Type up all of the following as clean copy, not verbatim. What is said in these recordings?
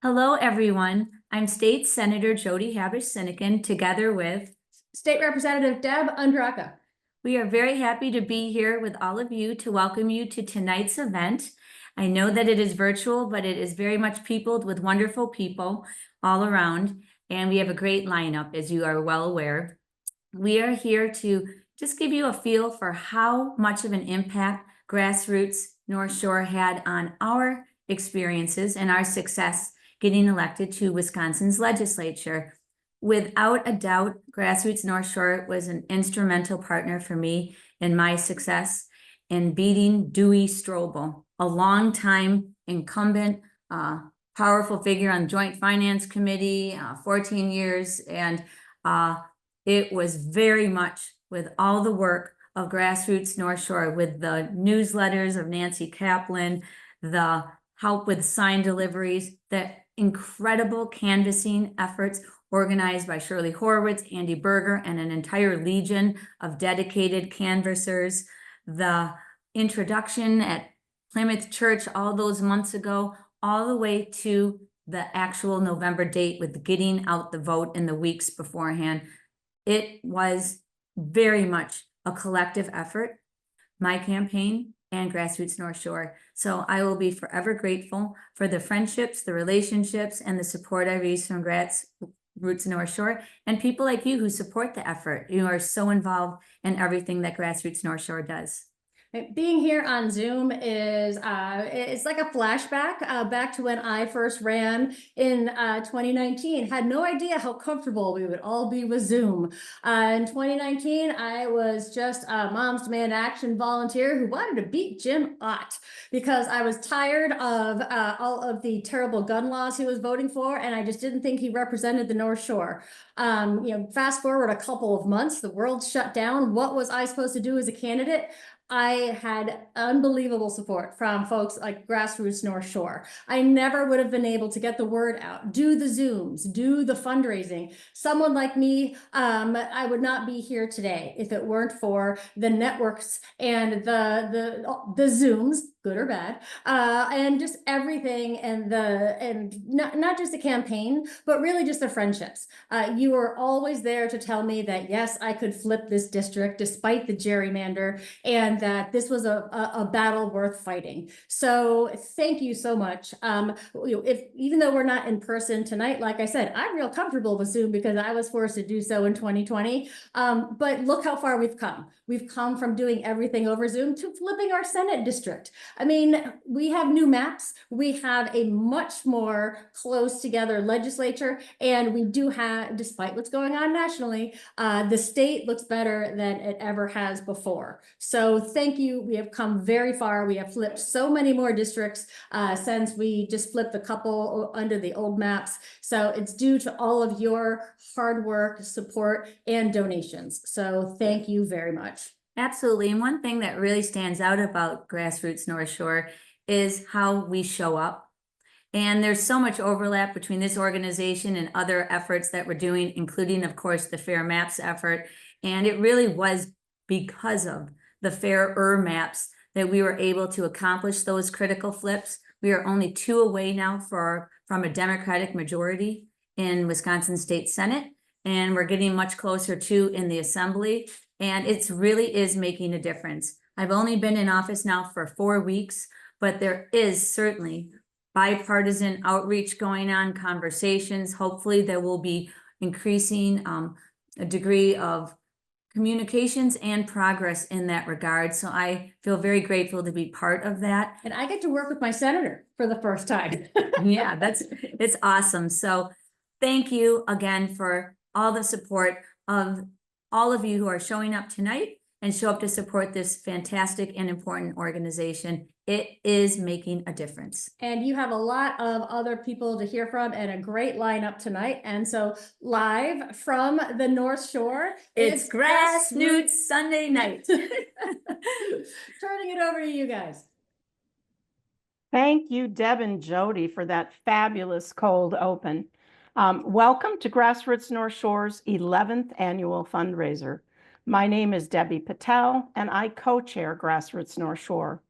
Hello, everyone. I'm State Senator Jody Habush-Sinekin, together with State Representative Deb Undraka. We are very happy to be here with all of you to welcome you to tonight's event. I know that it is virtual, but it is very much peopled with wonderful people all around, and we have a great lineup, as you are well aware. We are here to just give you a feel for how much of an impact Grassroots North Shore had on our experiences and our success getting elected to Wisconsin's legislature. Without a doubt, Grassroots North Shore was an instrumental partner for me in my success in beating Dewey Strobel, a longtime incumbent, powerful figure on Joint Finance Committee, 14 years, and it was very much with all the work of Grassroots North Shore, with the newsletters of Nancy Kaplan, the help with sign deliveries, the incredible canvassing efforts organized by Shirley Horowitz, Andy Berger, and an entire legion of dedicated canvassers, the introduction at Plymouth Church all those months ago, all the way to the actual November date with getting out the vote in the weeks beforehand. It was very much a collective effort, my campaign and Grassroots North Shore. So I will be forever grateful for the friendships, the relationships, and the support I received from Grassroots North Shore and people like you who support the effort. You are so involved in everything that Grassroots North Shore does. Being here on Zoom is it's like a flashback back to when I first ran in 2019. Had no idea how comfortable we would all be with Zoom. In 2019, I was just a Moms Demand Action volunteer who wanted to beat Jim Ott because I was tired of all of the terrible gun laws he was voting for, and I just didn't think he represented the North Shore. Fast forward a couple of months, the world shut down. What was I supposed to do as a candidate? I had unbelievable support from folks like Grassroots North Shore. I never would have been able to get the word out, do the Zooms, do the fundraising. Someone like me, I would not be here today if it weren't for the networks and the Zooms, good or bad, and just everything, and not just the campaign, but really just the friendships. You were always there to tell me that yes, I could flip this district despite the gerrymander, and that this was a battle worth fighting. So thank you so much. Even though we're not in person tonight, like I said, I'm real comfortable with Zoom because I was forced to do so in 2020. But look how far we've come. We've come from doing everything over Zoom to flipping our Senate district. I mean, we have new maps. We have a much more close together legislature, and we do have, despite what's going on nationally, the state looks better than it ever has before. So thank you. We have come very far. We have flipped so many more districts since we just flipped a couple under the old maps. So it's due to all of your hard work, support, and donations. So thank you very much. Absolutely. And one thing that really stands out about Grassroots North Shore is how we show up. And there's so much overlap between this organization and other efforts that we're doing, including, of course, the Fair Maps effort. And it really was because of the fairer maps that we were able to accomplish those critical flips. We are only 2 away now from a Democratic majority in Wisconsin State Senate, and we're getting much closer to in the Assembly. And it really is making a difference. I've only been in office now for 4 weeks, but there is certainly bipartisan outreach going on, conversations. Hopefully there will be increasing a degree of communications and progress in that regard. So I feel very grateful to be part of that. And I get to work with my senator for the first time. Yeah, it's awesome. So thank you again for all the support of all of you who are showing up tonight and show up to support this fantastic and important organization. It is making a difference. And you have a lot of other people to hear from and a great lineup tonight. And so live from the North Shore, it's Grassroots Sunday night. Turning it over to you guys. Thank you, Deb and Jody, for that fabulous cold open. Welcome to Grassroots North Shore's 11th annual fundraiser. My name is Debbie Patel, and I co-chair Grassroots North Shore.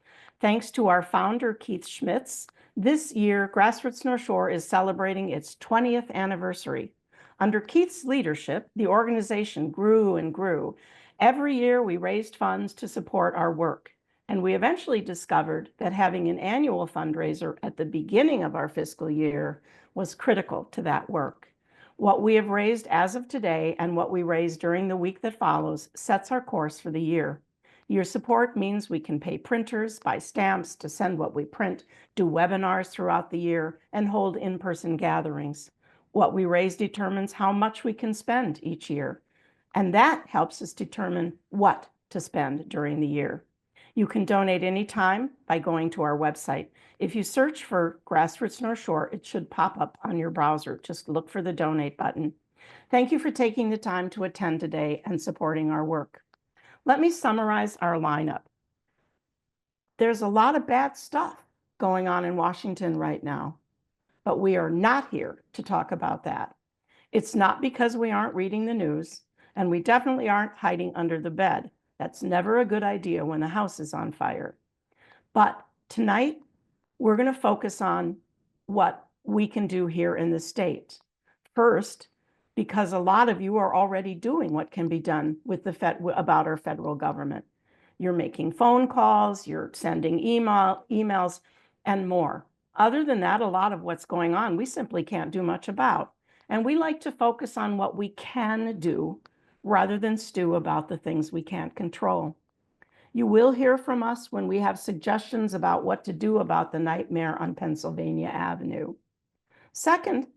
Thanks to our founder, Keith Schmitz, this year, Grassroots North Shore is celebrating its 20th anniversary. Under Keith's leadership, the organization grew and grew. Every year, we raised funds to support our work, and we eventually discovered that having an annual fundraiser at the beginning of our fiscal year was critical to that work. What we have raised as of today and what we raise during the week that follows sets our course for the year. Your support means we can pay printers, buy stamps to send what we print, do webinars throughout the year, and hold in-person gatherings. What we raise determines how much we can spend each year, and that helps us determine what to spend during the year. You can donate anytime by going to our website. If you search for Grassroots North Shore, it should pop up on your browser. Just look for the donate button. Thank you for taking the time to attend today and supporting our work. Let me summarize our lineup. There's a lot of bad stuff going on in Washington right now, but we are not here to talk about that. It's not because we aren't reading the news, and we definitely aren't hiding under the bed. That's never a good idea when the house is on fire. But tonight, we're going to focus on what we can do here in the state. First, because a lot of you are already doing what can be done with about our federal government. You're making phone calls, you're sending emails, and more. Other than that, a lot of what's going on, we simply can't do much about. And we like to focus on what we can do rather than stew about the things we can't control. You will hear from us when we have suggestions about what to do about the nightmare on Pennsylvania Avenue. Second,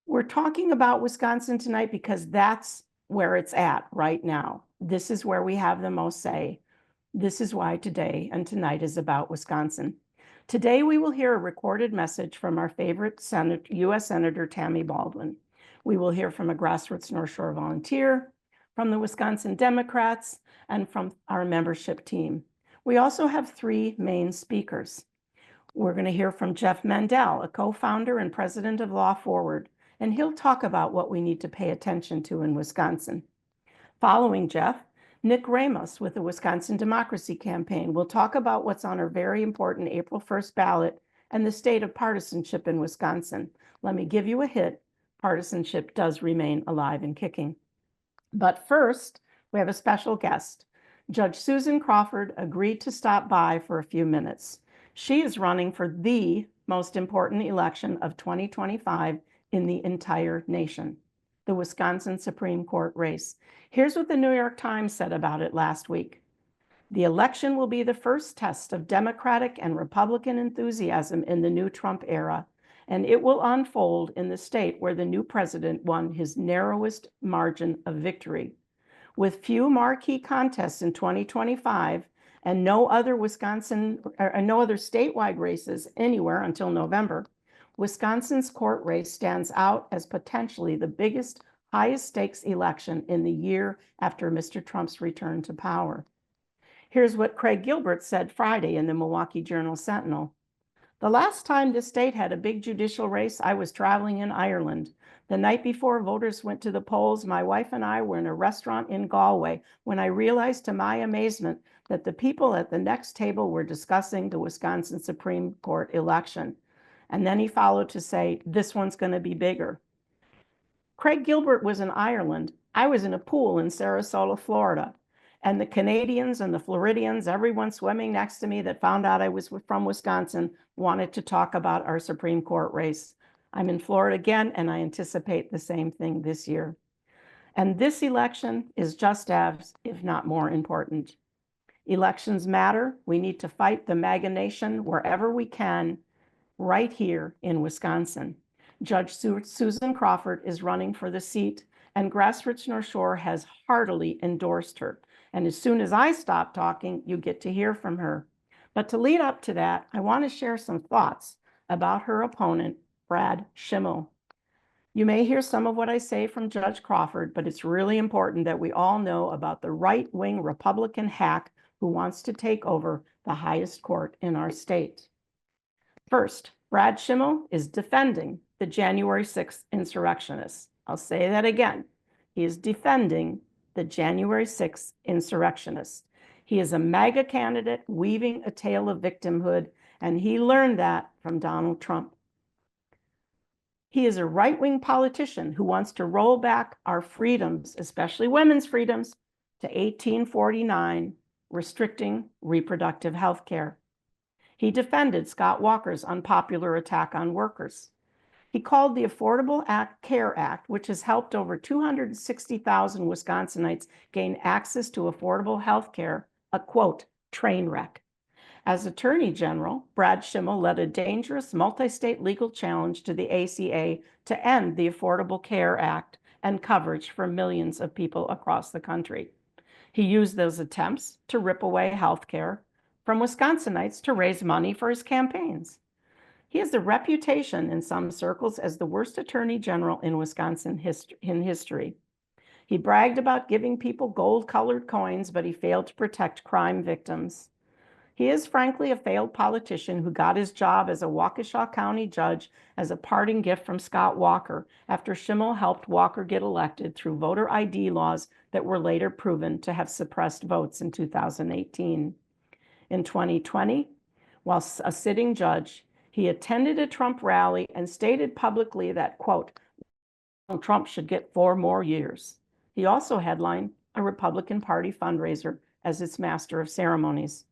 we're talking about Wisconsin tonight because that's where it's at right now. This is where we have the most say. This is why today and tonight is about Wisconsin. Today, we will hear a recorded message from our favorite U.S. Senator Tammy Baldwin. We will hear from a Grassroots North Shore volunteer, from the Wisconsin Democrats, and from our membership team. We also have 3 main speakers. We're going to hear from Jeff Mendel, a co-founder and president of Law Forward, and he'll talk about what we need to pay attention to in Wisconsin. Following Jeff, Nick Ramos with the Wisconsin Democracy Campaign will talk about what's on our very important April 1st ballot and the state of partisanship in Wisconsin. Let me give you a hint, partisanship does remain alive and kicking. But first, we have a special guest. Judge Susan Crawford agreed to stop by for a few minutes. She is running for the most important election of 2025 in the entire nation, the Wisconsin Supreme Court race. Here's what the New York Times said about it last week. The election will be the first test of Democratic and Republican enthusiasm in the new Trump era, and it will unfold in the state where the new president won his narrowest margin of victory. With few marquee contests in 2025 and no other statewide races anywhere until November, Wisconsin's court race stands out as potentially the biggest, highest stakes election in the year after Mr. Trump's return to power. Here's what Craig Gilbert said Friday in the Milwaukee Journal-Sentinel. The last time this state had a big judicial race, I was traveling in Ireland. The night before voters went to the polls, my wife and I were in a restaurant in Galway when I realized to my amazement that the people at the next table were discussing the Wisconsin Supreme Court election. And then he followed to say, this one's going to be bigger. Craig Gilbert was in Ireland. I was in a pool in Sarasota, Florida. And the Canadians and the Floridians, everyone swimming next to me that found out I was from Wisconsin, wanted to talk about our Supreme Court race. I'm in Florida again, and I anticipate the same thing this year. And this election is just as, if not more important. Elections matter. We need to fight the MAGA nation wherever we can, right here in Wisconsin. Judge Susan Crawford is running for the seat, and Grassroots North Shore has heartily endorsed her. And as soon as I stop talking, you get to hear from her. But to lead up to that, I want to share some thoughts about her opponent, Brad Schimmel. You may hear some of what I say from Judge Crawford, but it's really important that we all know about the right-wing Republican hack who wants to take over the highest court in our state. First, Brad Schimmel is defending the January 6th insurrectionists. I'll say that again. He is defending the January 6th insurrectionists. He is a MAGA candidate weaving a tale of victimhood, and he learned that from Donald Trump. He is a right-wing politician who wants to roll back our freedoms, especially women's freedoms, to 1849, restricting reproductive health care. He defended Scott Walker's unpopular attack on workers. He called the Affordable Care Act, which has helped over 260,000 Wisconsinites gain access to affordable health care, a quote, train wreck. As Attorney General, Brad Schimmel led a dangerous multi-state legal challenge to the ACA to end the Affordable Care Act and coverage for millions of people across the country. He used those attempts to rip away health care from Wisconsinites to raise money for his campaigns. He has a reputation in some circles as the worst attorney general in Wisconsin history. He bragged about giving people gold-colored coins, but he failed to protect crime victims. He is frankly a failed politician who got his job as a Waukesha County judge as a parting gift from Scott Walker after Schimmel helped Walker get elected through voter ID laws that were later proven to have suppressed votes in 2018. In 2020, while a sitting judge, he attended a Trump rally and stated publicly that, quote, Trump should get 4 more years. He also headlined a Republican Party fundraiser as its master of ceremonies.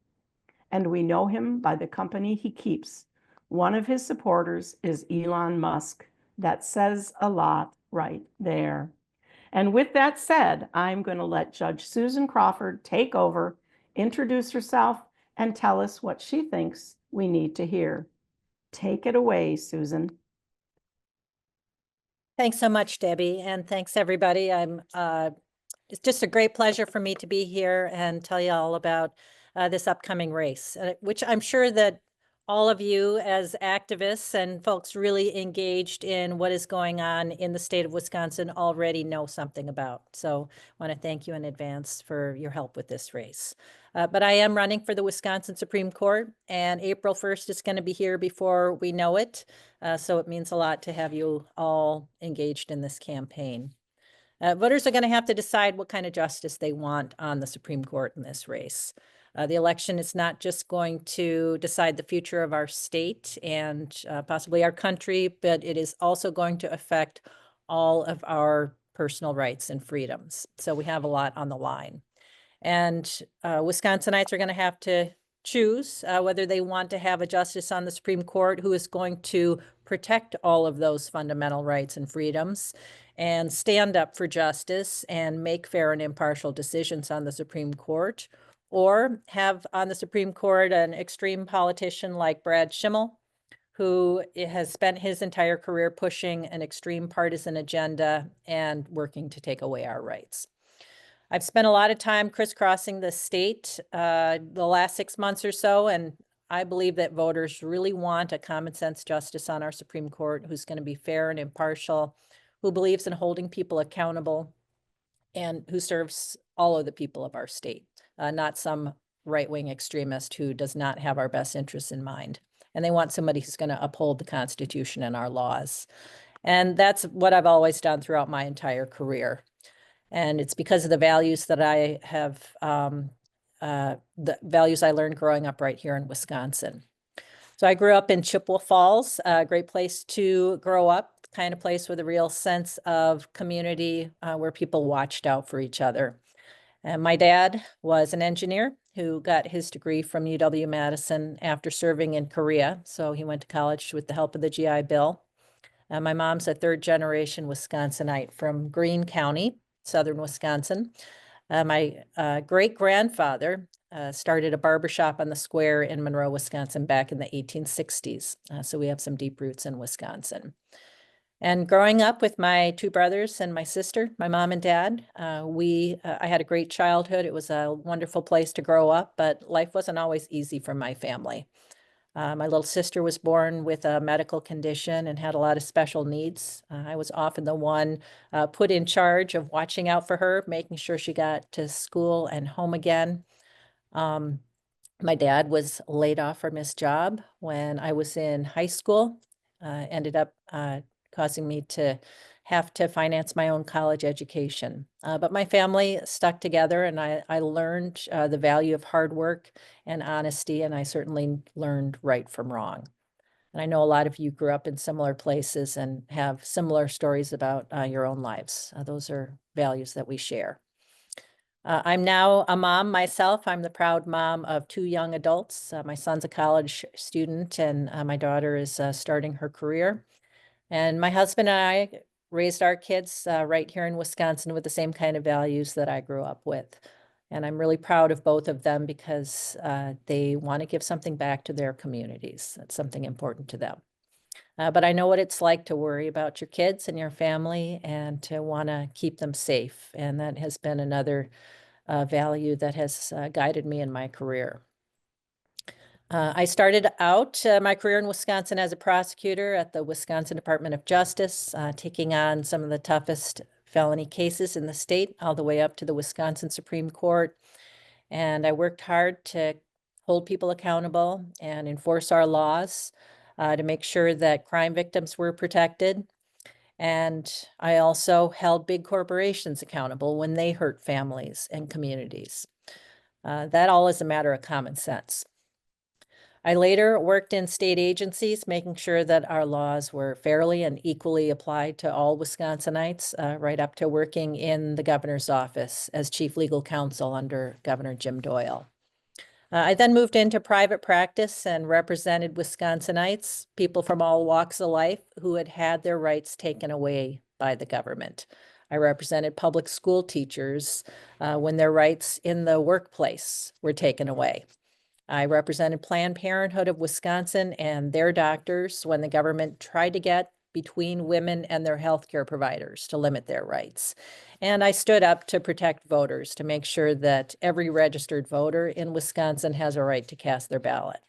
And we know him by the company he keeps. One of his supporters is Elon Musk. That says a lot right there. And with that said, I'm going to let Judge Susan Crawford take over, introduce herself, and tell us what she thinks we need to hear. Take it away, Susan. Thanks so much, Debbie, and thanks everybody. It's just a great pleasure for me to be here and tell you all about this upcoming race, which I'm sure that all of you as activists and folks really engaged in what is going on in the state of Wisconsin already know something about. So I want to thank you in advance for your help with this race. But I am running for the Wisconsin Supreme Court, and April 1st is going to be here before we know it. So it means a lot to have you all engaged in this campaign. Voters are going to have to decide what kind of justice they want on the Supreme Court in this race. The election is not just going to decide the future of our state and possibly our country, but it is also going to affect all of our personal rights and freedoms. So we have a lot on the line. And Wisconsinites are going to have to choose whether they want to have a justice on the Supreme Court who is going to protect all of those fundamental rights and freedoms and stand up for justice and make fair and impartial decisions on the Supreme Court, or have on the Supreme Court an extreme politician like Brad Schimmel, who has spent his entire career pushing an extreme partisan agenda and working to take away our rights. I've spent a lot of time crisscrossing the state the last 6 months or so, and I believe that voters really want a common sense justice on our Supreme Court who's going to be fair and impartial, who believes in holding people accountable, and who serves all of the people of our state, not some right-wing extremist who does not have our best interests in mind. And they want somebody who's going to uphold the Constitution and our laws. And that's what I've always done throughout my entire career. And it's because of the values that I have, the values I learned growing up right here in Wisconsin. So I grew up in Chippewa Falls, a great place to grow up, kind of place with a real sense of community where people watched out for each other. And my dad was an engineer who got his degree from UW-Madison after serving in Korea. So he went to college with the help of the GI Bill. My mom's a third generation Wisconsinite from Greene County, southern Wisconsin. My great-grandfather started a barbershop on the square in Monroe, Wisconsin back in the 1860s. So we have some deep roots in Wisconsin. And growing up with my 2 brothers and my sister, my mom and dad, I had a great childhood. It was a wonderful place to grow up, but life wasn't always easy for my family. My little sister was born with a medical condition and had a lot of special needs. I was often the one put in charge of watching out for her, making sure she got to school and home again. My dad was laid off from his job when I was in high school, ended up causing me to have to finance my own college education. But my family stuck together, and I learned the value of hard work and honesty, and I certainly learned right from wrong. And I know a lot of you grew up in similar places and have similar stories about your own lives. Those are values that we share. I'm now a mom myself. I'm the proud mom of 2 young adults. My son's a college student, and my daughter is starting her career. And my husband and I raised our kids right here in Wisconsin with the same kind of values that I grew up with. And I'm really proud of both of them because they want to give something back to their communities. That's something important to them. But I know what it's like to worry about your kids and your family and to want to keep them safe. And that has been another value that has guided me in my career. I started out my career in Wisconsin as a prosecutor at the Wisconsin Department of Justice, taking on some of the toughest felony cases in the state, all the way up to the Wisconsin Supreme Court. And I worked hard to hold people accountable and enforce our laws to make sure that crime victims were protected. And I also held big corporations accountable when they hurt families and communities. That all is a matter of common sense. I later worked in state agencies, making sure that our laws were fairly and equally applied to all Wisconsinites, right up to working in the governor's office as chief legal counsel under Governor Jim Doyle. I then moved into private practice and represented Wisconsinites, people from all walks of life who had had their rights taken away by the government. I represented public school teachers when their rights in the workplace were taken away. I represented Planned Parenthood of Wisconsin and their doctors when the government tried to get between women and their healthcare providers to limit their rights. And I stood up to protect voters, to make sure that every registered voter in Wisconsin has a right to cast their ballot.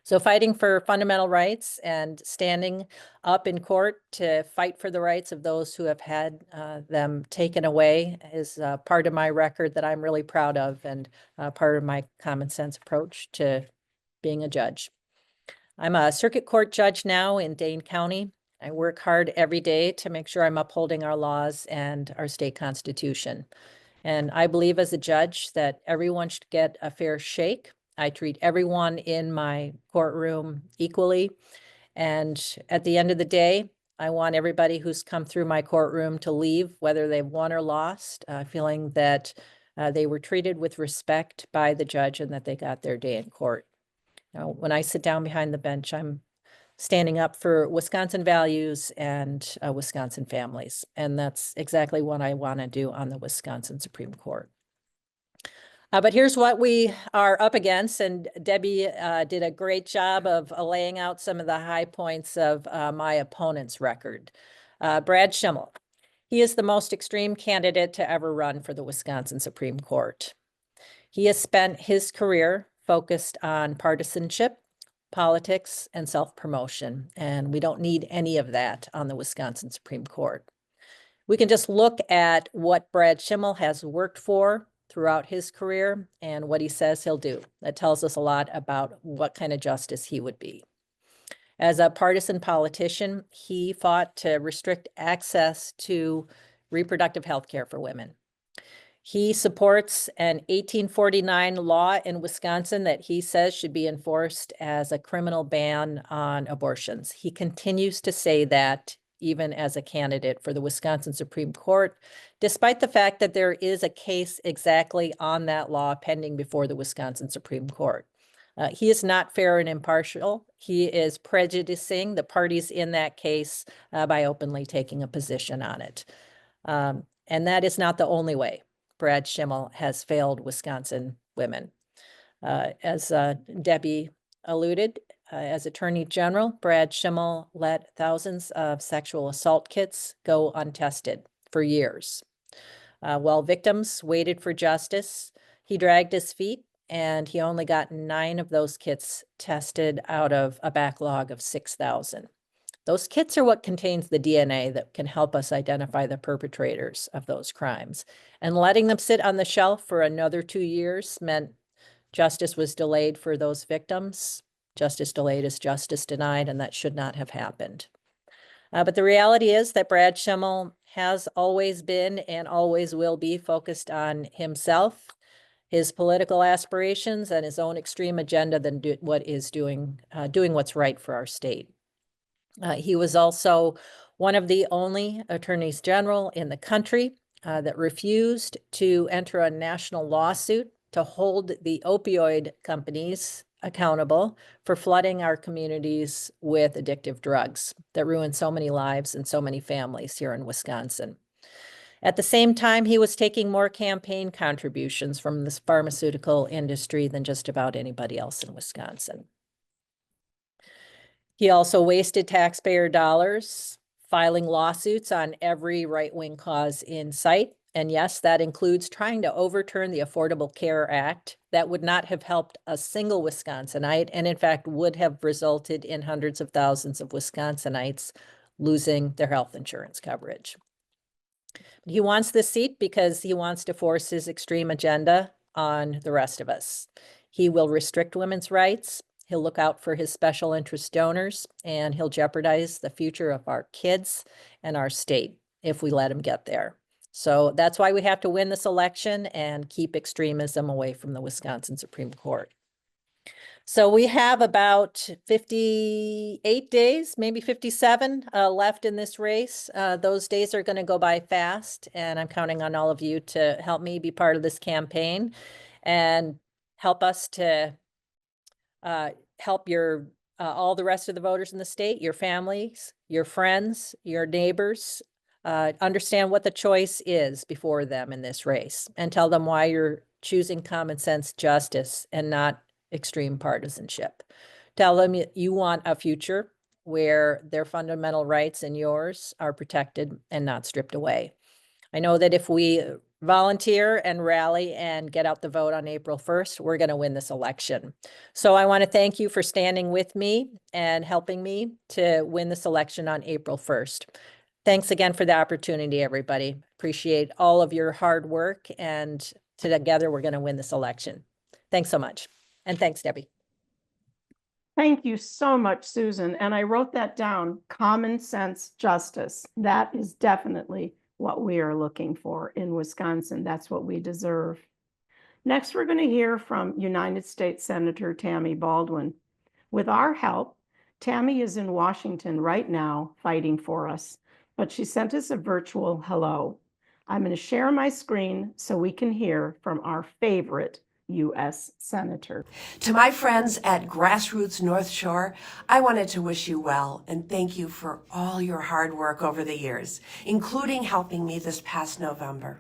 So fighting for fundamental rights and standing up in court to fight for the rights of those who have had them taken away is part of my record that I'm really proud of, and part of my common sense approach to being a judge. I'm a circuit court judge now in Dane County. I work hard every day to make sure I'm upholding our laws and our state constitution. And I believe as a judge that everyone should get a fair shake. I treat everyone in my courtroom equally. And at the end of the day, I want everybody who's come through my courtroom to leave, whether they've won or lost, feeling that they were treated with respect by the judge and that they got their day in court. Now, when I sit down behind the bench, I'm standing up for Wisconsin values and Wisconsin families. And that's exactly what I want to do on the Wisconsin Supreme Court. But here's what we are up against. And Debbie did a great job of laying out some of the high points of my opponent's record. Brad Schimmel. He is the most extreme candidate to ever run for the Wisconsin Supreme Court. He has spent his career focused on partisanship, politics, and self-promotion, and we don't need any of that on the Wisconsin Supreme Court. We can just look at what Brad Schimmel has worked for throughout his career and what he says he'll do. That tells us a lot about what kind of justice he would be. As a partisan politician, he fought to restrict access to reproductive health care for women. He supports an 1849 law in Wisconsin that he says should be enforced as a criminal ban on abortions. He continues to say that even as a candidate for the Wisconsin Supreme Court, despite the fact that there is a case exactly on that law pending before the Wisconsin Supreme Court. He is not fair and impartial. He is prejudicing the parties in that case by openly taking a position on it. And that is not the only way Brad Schimmel has failed Wisconsin women. As Debbie alluded, as Attorney General, Brad Schimmel let thousands of sexual assault kits go untested for years. While victims waited for justice, he dragged his feet, and he only got 9 of those kits tested out of a backlog of 6,000. Those kits are what contains the DNA that can help us identify the perpetrators of those crimes. And letting them sit on the shelf for another 2 years meant justice was delayed for those victims. Justice delayed is justice denied, and that should not have happened. But the reality is that Brad Schimmel has always been and always will be focused on himself, his political aspirations, and his own extreme agenda than doing what's right for our state. He was also one of the only attorneys general in the country that refused to enter a national lawsuit to hold the opioid companies accountable for flooding our communities with addictive drugs that ruin so many lives and so many families here in Wisconsin. At the same time, he was taking more campaign contributions from this pharmaceutical industry than just about anybody else in Wisconsin. He also wasted taxpayer dollars filing lawsuits on every right-wing cause in sight. And yes, that includes trying to overturn the Affordable Care Act that would not have helped a single Wisconsinite, and in fact would have resulted in hundreds of thousands of Wisconsinites losing their health insurance coverage. He wants this seat because he wants to force his extreme agenda on the rest of us. He will restrict women's rights. He'll look out for his special interest donors, and he'll jeopardize the future of our kids and our state if we let him get there. So that's why we have to win this election and keep extremism away from the Wisconsin Supreme Court. So we have about 58 days, maybe 57 left in this race. Those days are going to go by fast, and I'm counting on all of you to help me be part of this campaign and help us to help your all the rest of the voters in the state, your families, your friends, your neighbors, understand what the choice is before them in this race, and tell them why you're choosing common sense justice and not extreme partisanship. Tell them you want a future where their fundamental rights and yours are protected and not stripped away. I know that if we volunteer and rally and get out the vote on April 1st, we're going to win this election. So I want to thank you for standing with me and helping me to win this election on April 1st. Thanks again for the opportunity, everybody. Appreciate all of your hard work, and together we're going to win this election. Thanks so much. And thanks, Debbie. Thank you so much, Susan. And I wrote that down, common sense justice. That is definitely what we are looking for in Wisconsin. That's what we deserve. Next, we're going to hear from United States Senator Tammy Baldwin. With our help, Tammy is in Washington right now fighting for us, but she sent us a virtual hello. I'm going to share my screen so we can hear from our favorite U.S. Senator. To my friends at Grassroots North Shore, I wanted to wish you well and thank you for all your hard work over the years, including helping me this past November.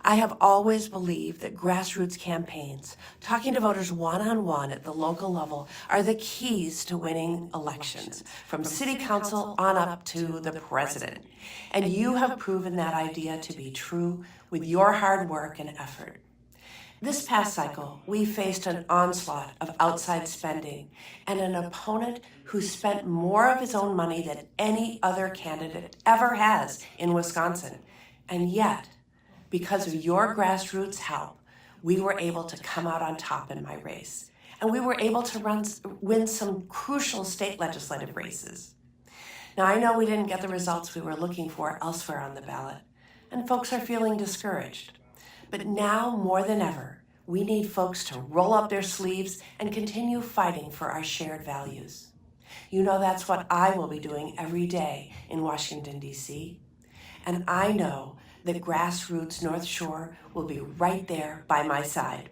I have always believed that grassroots campaigns, talking to voters one-on-one at the local level, are the keys to winning elections, from city council on up to the president. And you have proven that idea to be true with your hard work and effort. This past cycle, we faced an onslaught of outside spending and an opponent who spent more of his own money than any other candidate ever has in Wisconsin. And yet, because of your grassroots help, we were able to come out on top in my race. And we were able to win some crucial state legislative races. Now, I know we didn't get the results we were looking for elsewhere on the ballot, and folks are feeling discouraged. But now, more than ever, we need folks to roll up their sleeves and continue fighting for our shared values. You know that's what I will be doing every day in Washington, D.C. And I know that Grassroots North Shore will be right there by my side.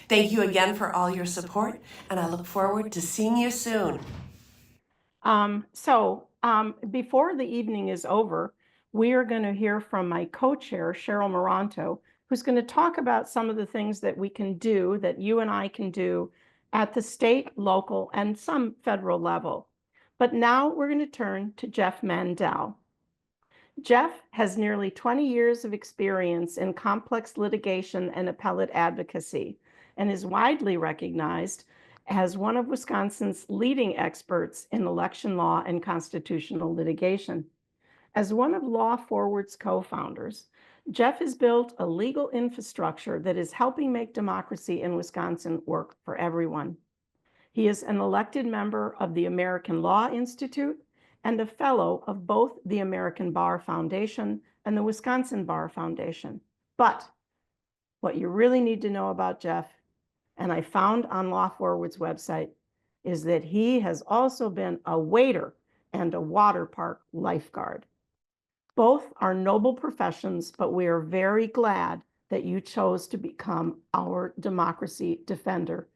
Thank you again for all your support, and I look forward to seeing you soon. Before the evening is over, we are going to hear from my co-chair, Cheryl Moranto, who's going to talk about some of the things that we can do, that you and I can do at the state, local, and some federal level. But now we're going to turn to Jeff Mandel. Jeff has nearly 20 years of experience in complex litigation and appellate advocacy, and is widely recognized as one of Wisconsin's leading experts in election law and constitutional litigation. As one of Law Forward's co-founders, Jeff has built a legal infrastructure that is helping make democracy in Wisconsin work for everyone. He is an elected member of the American Law Institute and a fellow of both the American Bar Foundation and the Wisconsin Bar Foundation. But what you really need to know about Jeff, and I found on Law Forward's website, is that he has also been a waiter and a water park lifeguard. Both are noble professions, but we are very glad that you chose to become our democracy defender.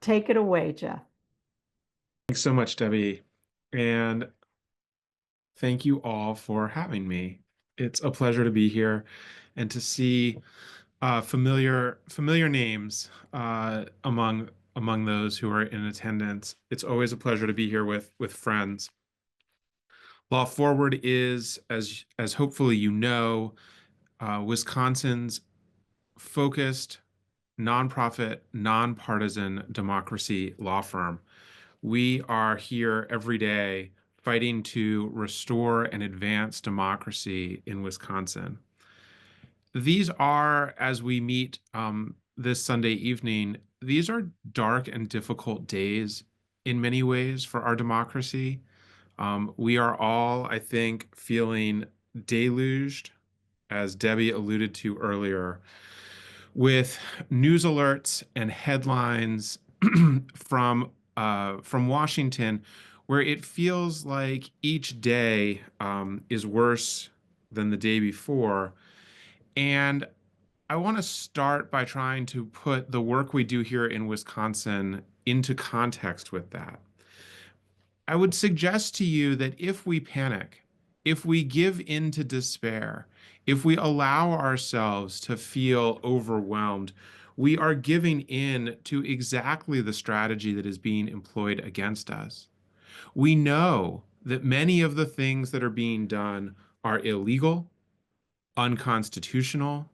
Take it away, Jeff. Thanks so much, Debbie. And thank you all for having me. It's a pleasure to be here and to see familiar names among those who are in attendance. It's always a pleasure to be here with friends. Law Forward is, as hopefully you know, Wisconsin's focused, nonprofit, nonpartisan democracy law firm. We are here every day fighting to restore and advance democracy in Wisconsin. These are, as we meet this Sunday evening, these are dark and difficult days in many ways for our democracy. We are all, I think, feeling deluged, as Debbie alluded to earlier, with news alerts and headlines from Washington, where it feels like each day is worse than the day before. And I want to start by trying to put the work we do here in Wisconsin into context with that. I would suggest to you that if we panic, if we give in to despair, if we allow ourselves to feel overwhelmed, we are giving in to exactly the strategy that is being employed against us. We know that many of the things that are being done are illegal, unconstitutional,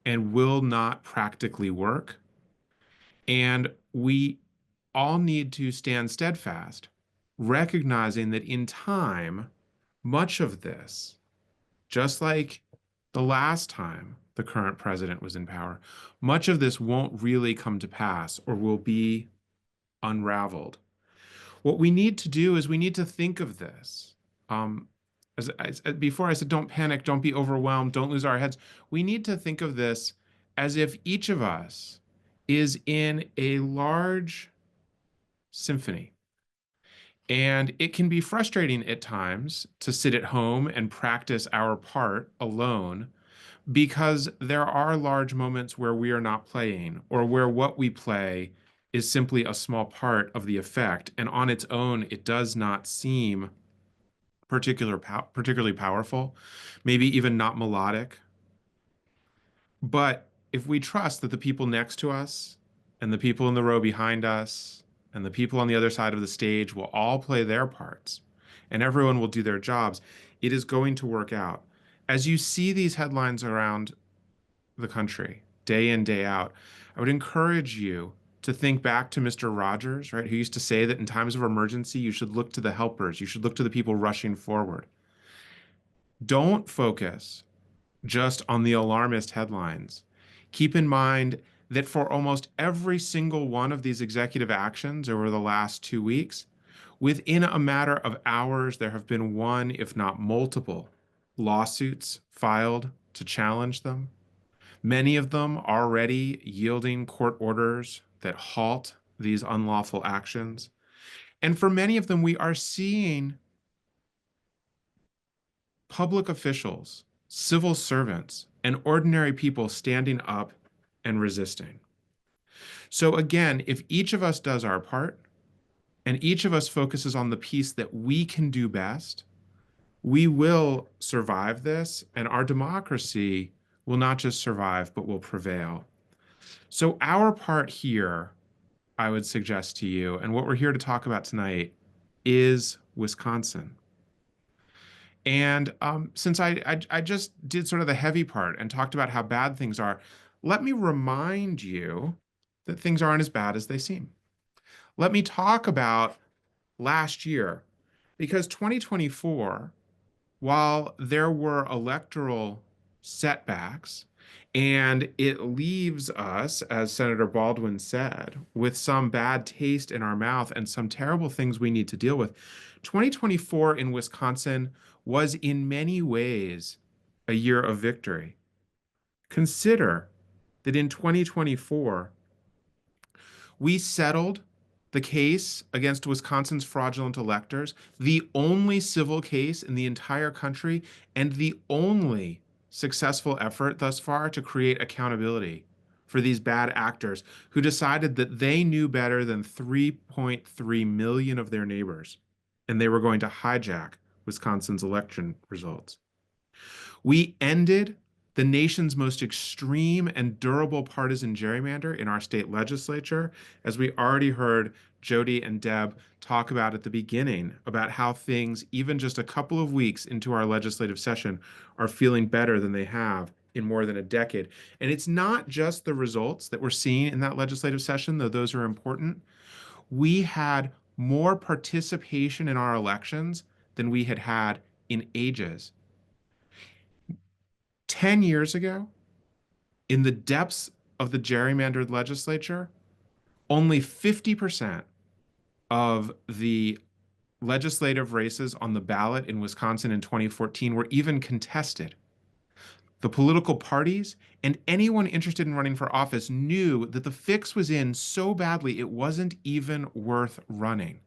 and will not practically work. And we all need to stand steadfast, recognizing that in time, much of this, just like the last time the current president was in power, much of this won't really come to pass or will be unraveled. What we need to do is we need to think of this. Before I said, don't panic, don't be overwhelmed, don't lose our heads. We need to think of this as if each of us is in a large symphony. And it can be frustrating at times to sit at home and practice our part alone, because there are large moments where we are not playing, or where what we play is simply a small part of the effect. And on its own, it does not seem particularly powerful, maybe even not melodic. But if we trust that the people next to us and the people in the row behind us and the people on the other side of the stage will all play their parts and everyone will do their jobs, it is going to work out. As you see these headlines around the country, day in, day out, I would encourage you to think back to Mr. Rogers, right, who used to say that in times of emergency, you should look to the helpers, you should look to the people rushing forward. Don't focus just on the alarmist headlines. Keep in mind that for almost every single one of these executive actions over the last 2 weeks, within a matter of hours, there have been one, if not multiple, lawsuits filed to challenge them. Many of them already yielding court orders that halt these unlawful actions. And for many of them, we are seeing public officials, civil servants, and ordinary people standing up and resisting. So again, if each of us does our part, and each of us focuses on the piece that we can do best, we will survive this, and our democracy will not just survive, but will prevail. So our part here, I would suggest to you, and what we're here to talk about tonight, is Wisconsin. And since I just did sort of the heavy part and talked about how bad things are, let me remind you that things aren't as bad as they seem. Let me talk about last year, because 2024, while there were electoral setbacks, and it leaves us, as Senator Baldwin said, with some bad taste in our mouth and some terrible things we need to deal with, 2024 in Wisconsin was in many ways a year of victory. Consider that in 2024, we settled the case against Wisconsin's fraudulent electors, the only civil case in the entire country, and the only successful effort thus far to create accountability for these bad actors who decided that they knew better than 3.3 million of their neighbors, and they were going to hijack Wisconsin's election results. We ended the nation's most extreme and durable partisan gerrymander in our state legislature, as we already heard Jody and Deb talk about at the beginning, about how things, even just a couple of weeks into our legislative session, are feeling better than they have in more than a decade. And it's not just the results that we're seeing in that legislative session, though those are important. We had more participation in our elections than we had had in ages. 10 years ago, in the depths of the gerrymandered legislature, only 50% of the legislative races on the ballot in Wisconsin in 2014 were even contested. The political parties and anyone interested in running for office knew that the fix was in so badly it wasn't even worth running.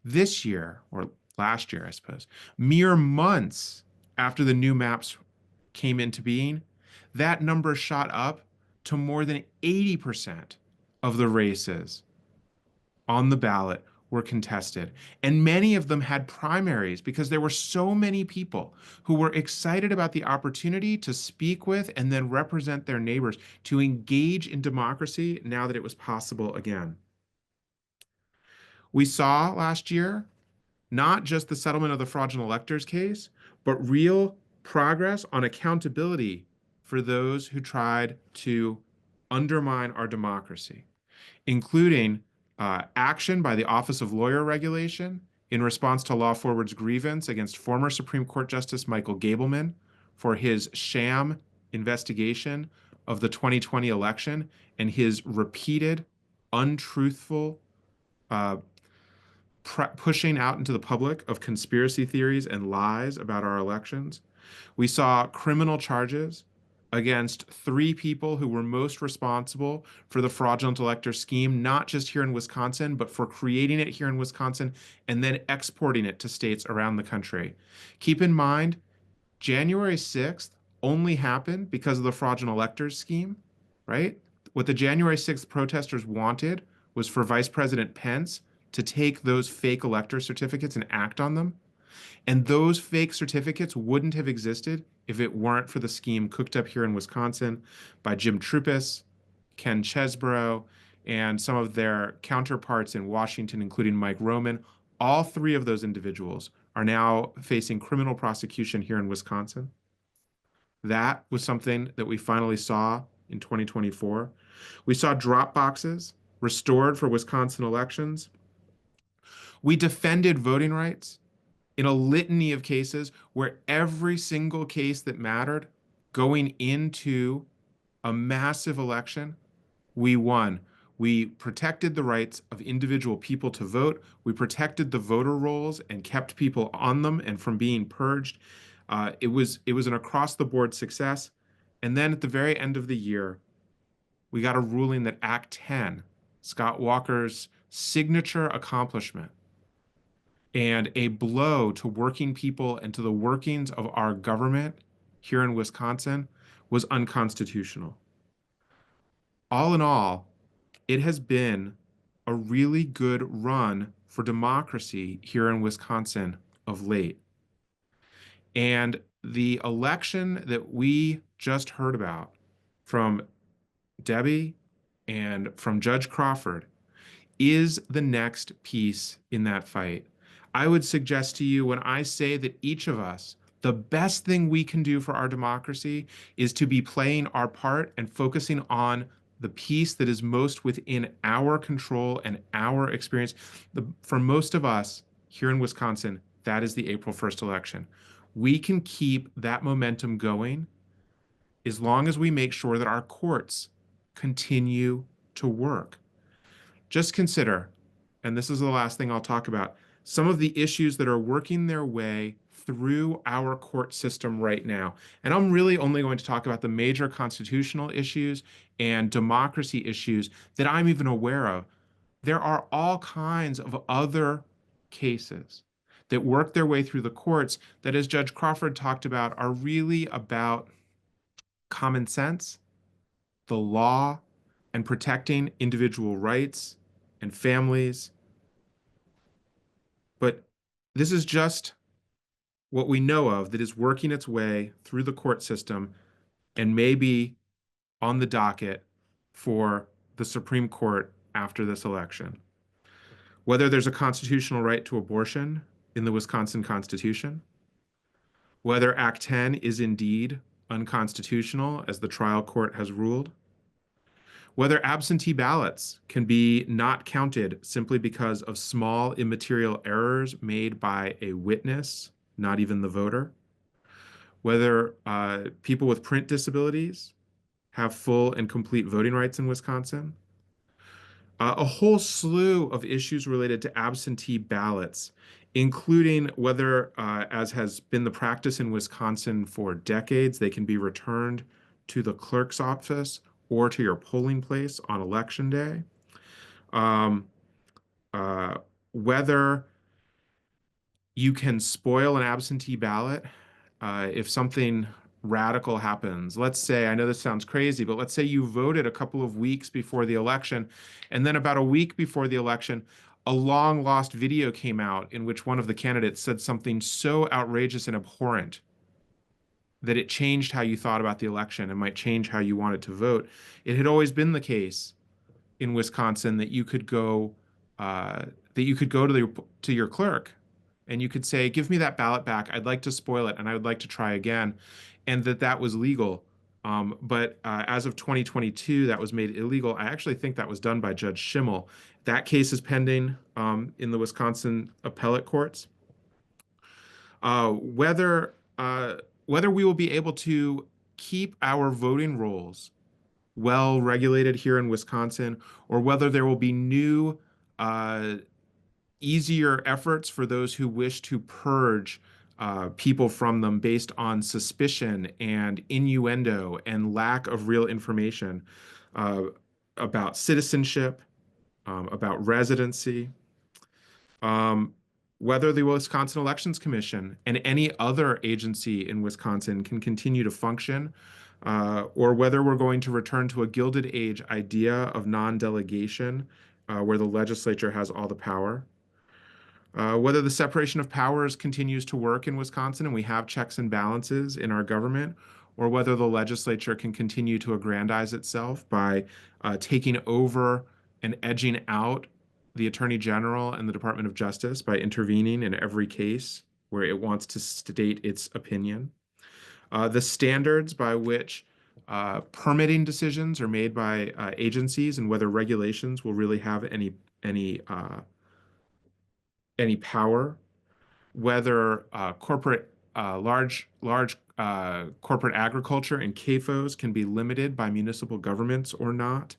This year, or last year, I suppose, mere months after the new maps came into being, that number shot up to more than 80% of the races on the ballot were contested. And many of them had primaries because there were so many people who were excited about the opportunity to speak with and then represent their neighbors, to engage in democracy now that it was possible again. We saw last year not just the settlement of the fraudulent electors case, but real progress on accountability for those who tried to undermine our democracy, including action by the Office of Lawyer Regulation in response to Law Forward's grievance against former Supreme Court Justice Michael Gableman for his sham investigation of the 2020 election and his repeated, untruthful pushing out into the public of conspiracy theories and lies about our elections. We saw criminal charges against 3 people who were most responsible for the fraudulent elector scheme, not just here in Wisconsin, but for creating it here in Wisconsin and then exporting it to states around the country. Keep in mind, January 6th only happened because of the fraudulent electors scheme, right? What the January 6th protesters wanted was for Vice President Pence to take those fake elector certificates and act on them. And those fake certificates wouldn't have existed if it weren't for the scheme cooked up here in Wisconsin by Jim Troupis, Ken Chesborough, and some of their counterparts in Washington, including Mike Roman. All 3 of those individuals are now facing criminal prosecution here in Wisconsin. That was something that we finally saw in 2024. We saw drop boxes restored for Wisconsin elections. We defended voting rights in a litany of cases where every single case that mattered going into a massive election, we won. We protected the rights of individual people to vote. We protected the voter rolls and kept people on them and from being purged. It was an across-the-board success. And then at the very end of the year, we got a ruling that Act 10, Scott Walker's signature accomplishment, and a blow to working people and to the workings of our government here in Wisconsin, was unconstitutional. All in all, it has been a really good run for democracy here in Wisconsin of late. And the election that we just heard about from Debbie and from Judge Crawford is the next piece in that fight. I would suggest to you, when I say that each of us, the best thing we can do for our democracy is to be playing our part and focusing on the piece that is most within our control and our experience. For most of us here in Wisconsin, that is the April 1st election. We can keep that momentum going as long as we make sure that our courts continue to work. Just consider, and this is the last thing I'll talk about, some of the issues that are working their way through our court system right now. And I'm really only going to talk about the major constitutional issues and democracy issues that I'm even aware of. There are all kinds of other cases that work their way through the courts that, as Judge Crawford talked about, are really about common sense, the law, and protecting individual rights and families. But this is just what we know of that is working its way through the court system and may be on the docket for the Supreme Court after this election. Whether there's a constitutional right to abortion in the Wisconsin Constitution, whether Act 10 is indeed unconstitutional, as the trial court has ruled, whether absentee ballots can be not counted simply because of small immaterial errors made by a witness, not even the voter, whether people with print disabilities have full and complete voting rights in Wisconsin, a whole slew of issues related to absentee ballots, including whether, as has been the practice in Wisconsin for decades, they can be returned to the clerk's office or to your polling place on election day. Um, Whether you can spoil an absentee ballot if something radical happens. Let's say, I know this sounds crazy, but let's say you voted a couple of weeks before the election, and then about a week before the election, a long lost video came out in which one of the candidates said something so outrageous and abhorrent that it changed how you thought about the election and might change how you wanted to vote. It had always been the case in Wisconsin that you could go to your clerk and you could say, "Give me that ballot back. I'd like to spoil it, and I would like to try again," and that was legal. But as of 2022, that was made illegal. I actually think that was done by Judge Schimmel. That case is pending in the Wisconsin appellate courts. Whether we will be able to keep our voting rolls well regulated here in Wisconsin, or whether there will be new, easier efforts for those who wish to purge people from them based on suspicion and innuendo and lack of real information uh, about citizenship, about residency. Um, Whether the Wisconsin Elections Commission and any other agency in Wisconsin can continue to function, or whether we're going to return to a Gilded Age idea of non-delegation, where the legislature has all the power. Whether the separation of powers continues to work in Wisconsin and we have checks and balances in our government, or whether the legislature can continue to aggrandize itself by taking over and edging out the Attorney General and the Department of Justice by intervening in every case where it wants to state its opinion. The standards by which permitting decisions are made by agencies and whether regulations will really have any power, whether large corporate agriculture and CAFOs can be limited by municipal governments or not,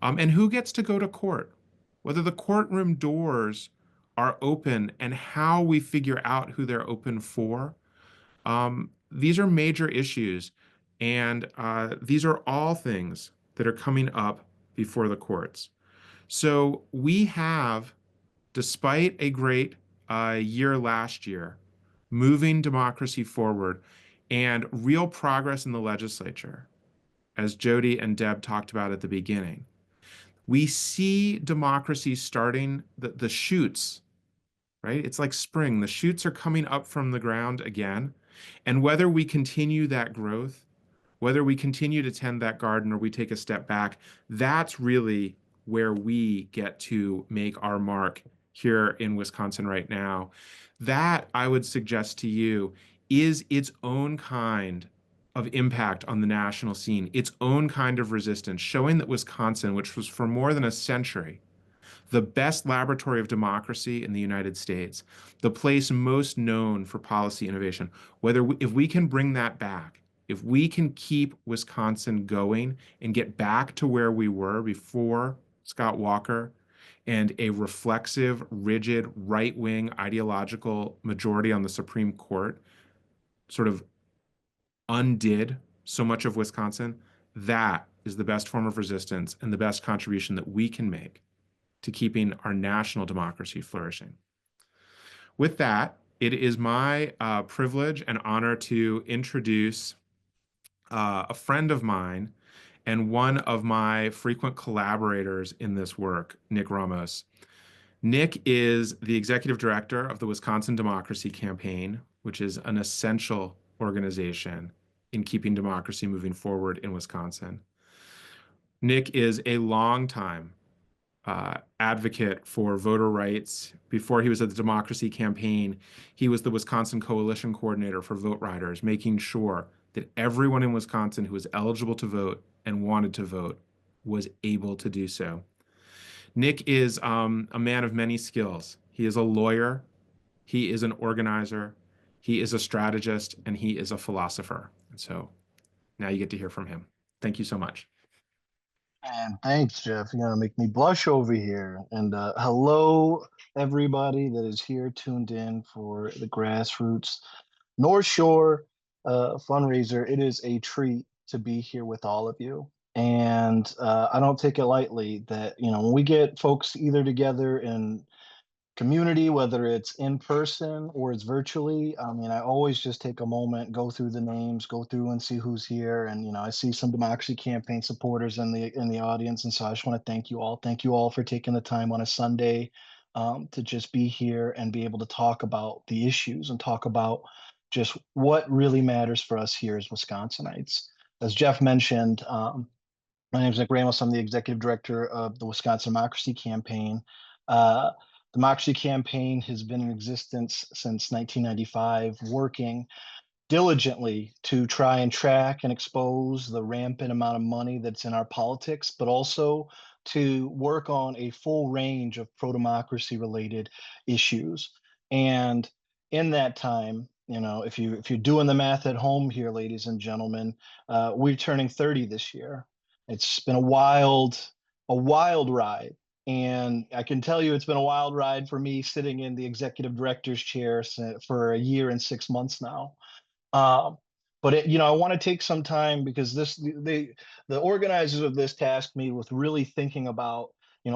and who gets to go to court, whether the courtroom doors are open and how we figure out who they're open for. These are major issues, and these are all things that are coming up before the courts. So we have, despite a great year last year, moving democracy forward and real progress in the legislature, as Jody and Deb talked about at the beginning. We see democracy starting, the shoots, right? It's like spring. The shoots are coming up from the ground again. And whether we continue that growth, whether we continue to tend that garden or we take a step back, that's really where we get to make our mark here in Wisconsin right now. That, I would suggest to you, is its own kind of impact on the national scene, its own kind of resistance, showing that Wisconsin, which was for more than a century the best laboratory of democracy in the United States, the place most known for policy innovation, if we can bring that back, if we can keep Wisconsin going and get back to where we were before Scott Walker and a reflexive, rigid, right-wing ideological majority on the Supreme Court sort of undid so much of Wisconsin, that is the best form of resistance and the best contribution that we can make to keeping our national democracy flourishing. With that, it is my privilege and honor to introduce a friend of mine and one of my frequent collaborators in this work, Nick Ramos. Nick is the executive director of the Wisconsin Democracy Campaign, which is an essential organization in keeping democracy moving forward in Wisconsin. Nick is a longtime advocate for voter rights. Before he was at the Democracy Campaign, he was the Wisconsin Coalition Coordinator for Vote Riders, making sure that everyone in Wisconsin who was eligible to vote and wanted to vote was able to do so. Nick is a man of many skills. He is a lawyer, he is an organizer, he is a strategist, and he is a philosopher. And so now you get to hear from him. Thank you so much. And thanks, Jeff. You're gonna make me blush over here. And hello, everybody that is here tuned in for the Grassroots North Shore fundraiser. It is a treat to be here with all of you. And I don't take it lightly that, when we get folks either together in community, whether it's in person or it's virtually. I mean, I always just take a moment, go through the names, go through and see who's here. And I see some Democracy Campaign supporters in the audience. And so I just want to thank you all. Thank you all for taking the time on a Sunday to just be here and be able to talk about the issues and talk about just what really matters for us here as Wisconsinites. As Jeff mentioned, my name is Nick Ramos. I'm the executive director of the Wisconsin Democracy Campaign. Democracy Campaign has been in existence since 1995, working diligently to try and track and expose the rampant amount of money that's in our politics, but also to work on a full range of pro-democracy related issues. And in that time, if you're doing the math at home here, ladies and gentlemen, we're turning 30 this year. It's been a wild ride. And I can tell you it's been a wild ride for me sitting in the executive director's chair for a year and 6 months now. But I want to take some time because the organizers of this tasked me with really thinking about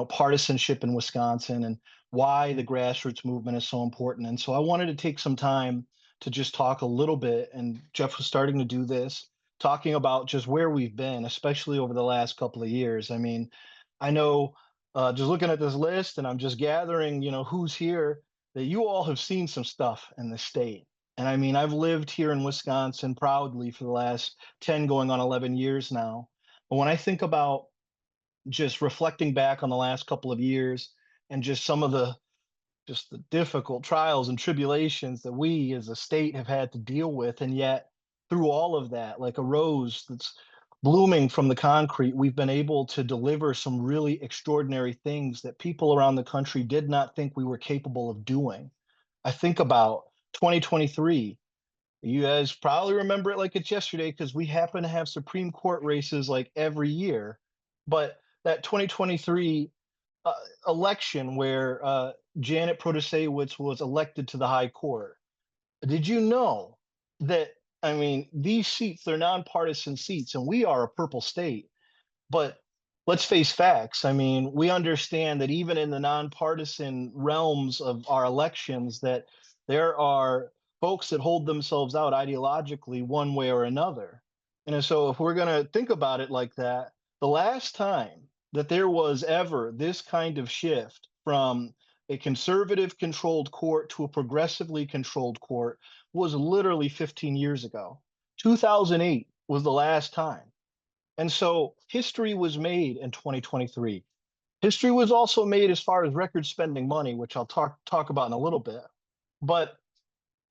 partisanship in Wisconsin and why the grassroots movement is so important. And so I wanted to take some time to just talk a little bit. And Jeff was starting to do this, talking about just where we've been, especially over the last couple of years. I mean, I know just looking at this list, and I'm just gathering, who's here, that you all have seen some stuff in the state. And I mean, I've lived here in Wisconsin proudly for the last 10 going on 11 years now. But when I think about just reflecting back on the last couple of years and just some of the difficult trials and tribulations that we as a state have had to deal with, and yet through all of that, like a rose that's blooming from the concrete, we've been able to deliver some really extraordinary things that people around the country did not think we were capable of doing. I think about 2023. You guys probably remember it like it's yesterday because we happen to have Supreme Court races like every year. But that 2023 election where Janet Protasewicz was elected to the High Court, did you know that, I mean, these seats, they're nonpartisan seats, and we are a purple state. But let's face facts. I mean, we understand that even in the nonpartisan realms of our elections, that there are folks that hold themselves out ideologically one way or another. And so if we're going to think about it like that, the last time that there was ever this kind of shift from a conservative controlled court to a progressively controlled court was literally 15 years ago. 2008 was the last time. And so history was made in 2023. History was also made as far as record spending money, which I'll talk about in a little bit. But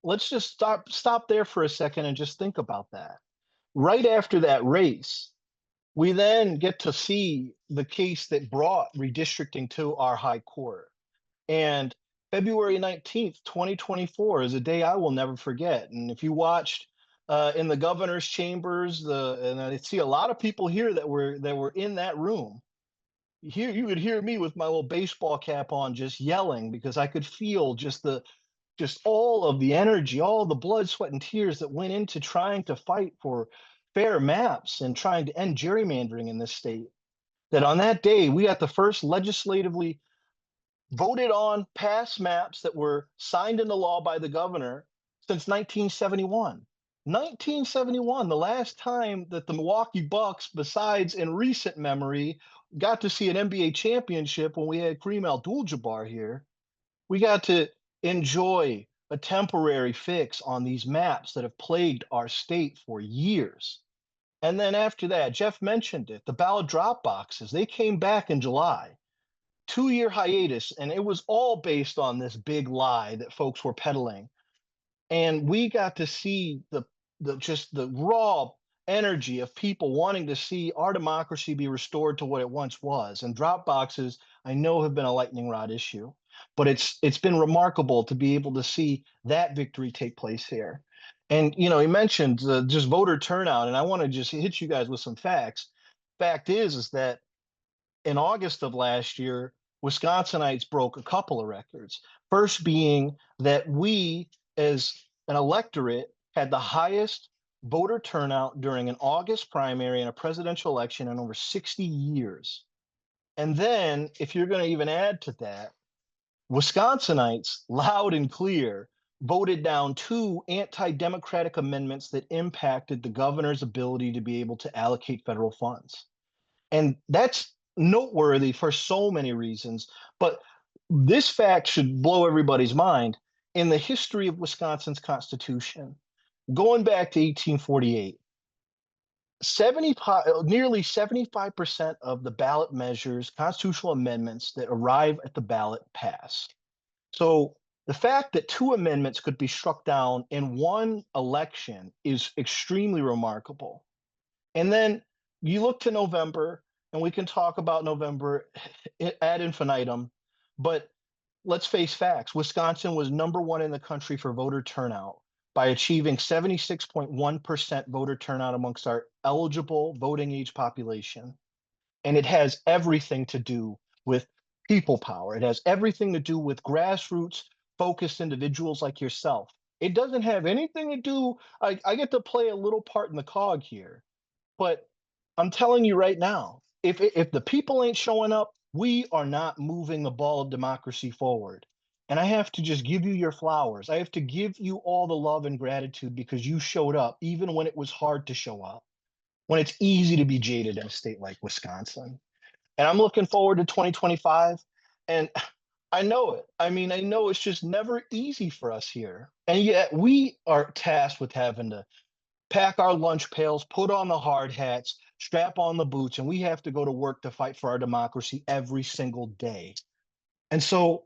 let's just stop there for a second and just think about that. Right after that race, we then get to see the case that brought redistricting to our high court. And February 19th, 2024 is a day I will never forget. And if you watched in the governor's chambers, and I see a lot of people here that were in that room, here you would hear me with my little baseball cap on, just yelling because I could feel just all of the energy, all the blood, sweat, and tears that went into trying to fight for fair maps and trying to end gerrymandering in this state. That on that day, we got the first legislatively voted on pass maps that were signed into law by the governor since 1971. 1971, the last time that the Milwaukee Bucks, besides in recent memory, got to see an NBA championship when we had Kareem Abdul-Jabbar here. We got to enjoy a temporary fix on these maps that have plagued our state for years. And then after that, Jeff mentioned it, the ballot drop boxes, they came back in July. 2-year hiatus, and it was all based on this big lie that folks were peddling. And we got to see the just the raw energy of people wanting to see our democracy be restored to what it once was. And drop boxes, I know, have been a lightning rod issue, but it's been remarkable to be able to see that victory take place here. And he mentioned just voter turnout, and I want to just hit you guys with some facts. Fact is that in August of last year, Wisconsinites broke a couple of records. First being that we, as an electorate, had the highest voter turnout during an August primary in a presidential election in over 60 years. And then, if you're going to even add to that, Wisconsinites, loud and clear, voted down 2 anti-democratic amendments that impacted the governor's ability to be able to allocate federal funds. And that's noteworthy for so many reasons. But this fact should blow everybody's mind. In the history of Wisconsin's Constitution, going back to 1848, nearly 75% of the ballot measures, constitutional amendments that arrive at the ballot pass. So the fact that 2 amendments could be struck down in one election is extremely remarkable. And then you look to November, and we can talk about November ad infinitum, but let's face facts. Wisconsin was #1 in the country for voter turnout by achieving 76.1% voter turnout amongst our eligible voting age population. And it has everything to do with people power. It has everything to do with grassroots focused individuals like yourself. It doesn't have anything to do, I get to play a little part in the cog here, but I'm telling you right now, if the people ain't showing up, we are not moving the ball of democracy forward. And I have to just give you your flowers. I have to give you all the love and gratitude because you showed up, even when it was hard to show up, when it's easy to be jaded in a state like Wisconsin. And I'm looking forward to 2025. And I know it. I mean, I know it's just never easy for us here. And yet we are tasked with having to pack our lunch pails, put on the hard hats, strap on the boots, and we have to go to work to fight for our democracy every single day. And so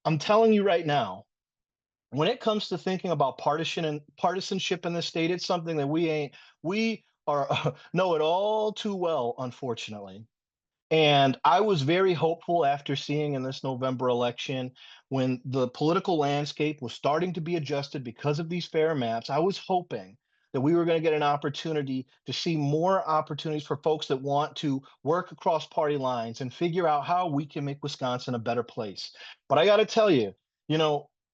I'm telling you right now, when it comes to thinking about partisanship in the state, it's something that we are know it all too well, unfortunately. And I was very hopeful after seeing in this November election when the political landscape was starting to be adjusted because of these fair maps. I was hoping that we were going to get an opportunity to see more opportunities for folks that want to work across party lines and figure out how we can make Wisconsin a better place. But I got to tell you,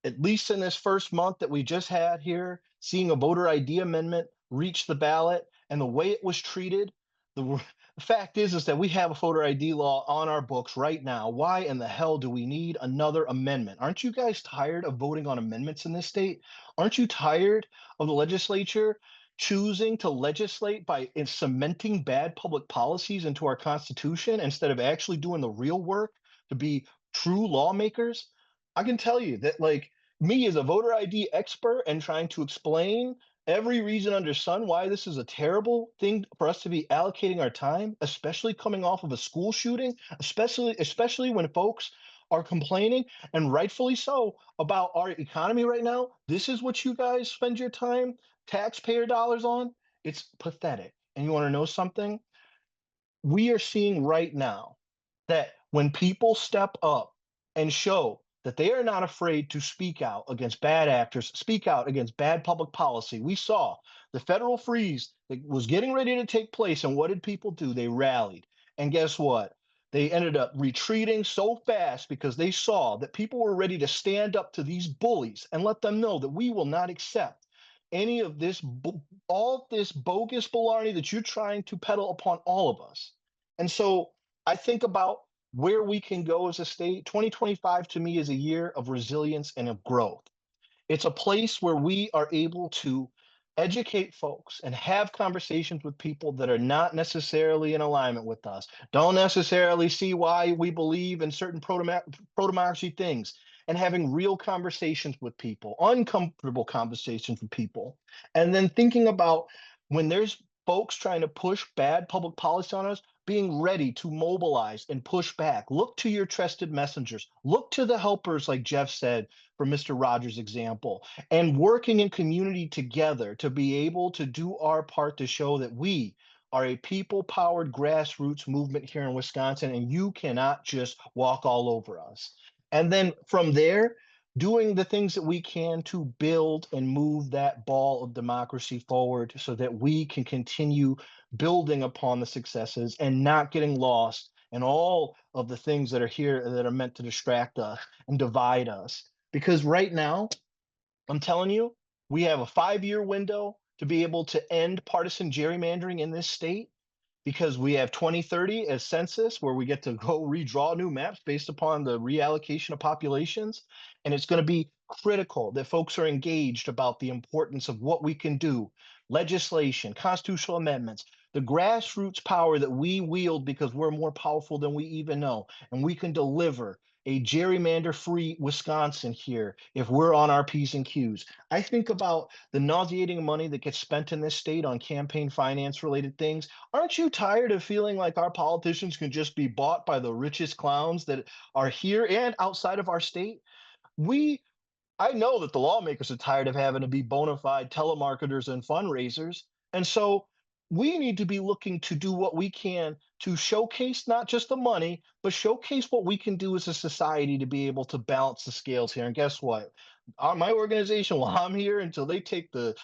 at least in this first month that we just had here, seeing a voter ID amendment reach the ballot and the way it was treated, the the fact is that we have a voter ID law on our books right now. Why in the hell do we need another amendment? Aren't you guys tired of voting on amendments in this state? Aren't you tired of the legislature choosing to legislate by cementing bad public policies into our Constitution instead of actually doing the real work to be true lawmakers? I can tell you that, like, me as a voter ID expert and trying to explain every reason under sun why this is a terrible thing for us to be allocating our time, especially coming off of a school shooting, especially when folks are complaining, and rightfully so, about our economy right now. This is what you guys spend your time, taxpayer dollars on. It's pathetic. And you want to know something? We are seeing right now that when people step up and show that they are not afraid to speak out against bad actors, speak out against bad public policy. We saw the federal freeze that was getting ready to take place. And what did people do? They rallied. And guess what? They ended up retreating so fast because they saw that people were ready to stand up to these bullies and let them know that we will not accept any of this, all this bogus baloney that you're trying to peddle upon all of us. And so I think about where we can go as a state. 2025 to me is a year of resilience and of growth. It's a place where we are able to educate folks and have conversations with people that are not necessarily in alignment with us, don't necessarily see why we believe in certain proto-democracy things, and having real conversations with people, uncomfortable conversations with people, and then thinking about when there's folks trying to push bad public policy on us, being ready to mobilize and push back. Look to your trusted messengers. Look to the helpers, like Jeff said, for Mr. Rogers' example, and working in community together to be able to do our part to show that we are a people-powered grassroots movement here in Wisconsin, and you cannot just walk all over us. And then from there, doing the things that we can to build and move that ball of democracy forward so that we can continue building upon the successes and not getting lost in all of the things that are here that are meant to distract us and divide us. Because right now, I'm telling you, we have a 5-year window to be able to end partisan gerrymandering in this state, because we have 2030 as census where we get to go redraw new maps based upon the reallocation of populations. And it's going to be critical that folks are engaged about the importance of what we can do, legislation, constitutional amendments, the grassroots power that we wield because we're more powerful than we even know. And we can deliver a gerrymander-free Wisconsin here if we're on our P's and Q's. I think about the nauseating money that gets spent in this state on campaign finance related things. Aren't you tired of feeling like our politicians can just be bought by the richest clowns that are here and outside of our state? I know that the lawmakers are tired of having to be bona fide telemarketers and fundraisers. And so we need to be looking to do what we can to showcase not just the money, but showcase what we can do as a society to be able to balance the scales here. And guess what? My organization, while I'm here until they take the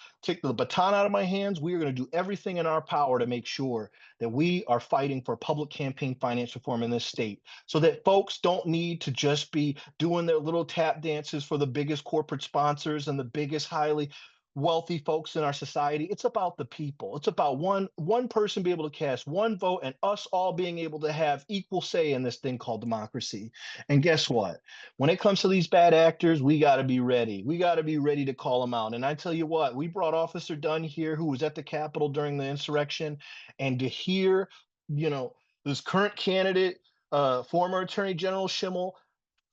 baton out of my hands, we are going to do everything in our power to make sure that we are fighting for public campaign finance reform in this state, so that folks don't need to just be doing their little tap dances for the biggest corporate sponsors and the biggest highly wealthy folks in our society. It's about the people. It's about one person being able to cast one vote and us all being able to have equal say in this thing called democracy. And guess what? When it comes to these bad actors, we got to be ready. We got to be ready to call them out. And I tell you what, we brought Officer Dunn here, who was at the Capitol during the insurrection, and to hear, this current candidate, former Attorney General Schimmel,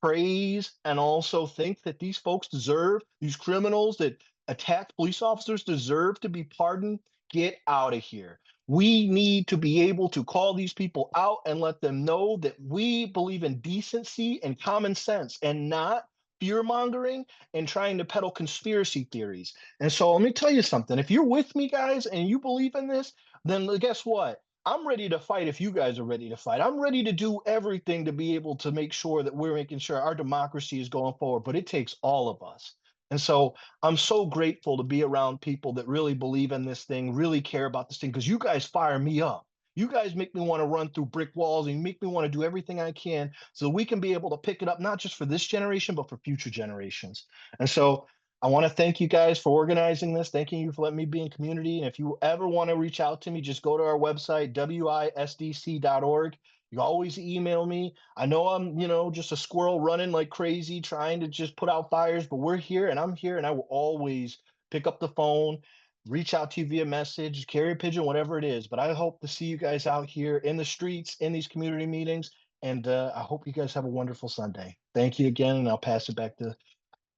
praise and also think that these folks deserve, these criminals that attacked police officers deserve to be pardoned, get out of here. We need to be able to call these people out and let them know that we believe in decency and common sense and not fear mongering and trying to peddle conspiracy theories. And so let me tell you something. If you're with me, guys, and you believe in this, then guess what? I'm ready to fight if you guys are ready to fight. I'm ready to do everything to be able to make sure that we're making sure our democracy is going forward, but it takes all of us. And so I'm so grateful to be around people that really believe in this thing, really care about this thing, because you guys fire me up. You guys make me want to run through brick walls and you make me want to do everything I can so we can be able to pick it up, not just for this generation, but for future generations. And so I want to thank you guys for organizing this. Thanking you for letting me be in community. And if you ever want to reach out to me, just go to our website, wisdc.org. You always email me. I know I'm, just a squirrel running like crazy, trying to just put out fires, but we're here and I'm here and I will always pick up the phone, reach out to you via message, carrier pigeon, whatever it is. But I hope to see you guys out here in the streets, in these community meetings. And I hope you guys have a wonderful Sunday. Thank you again. And I'll pass it back to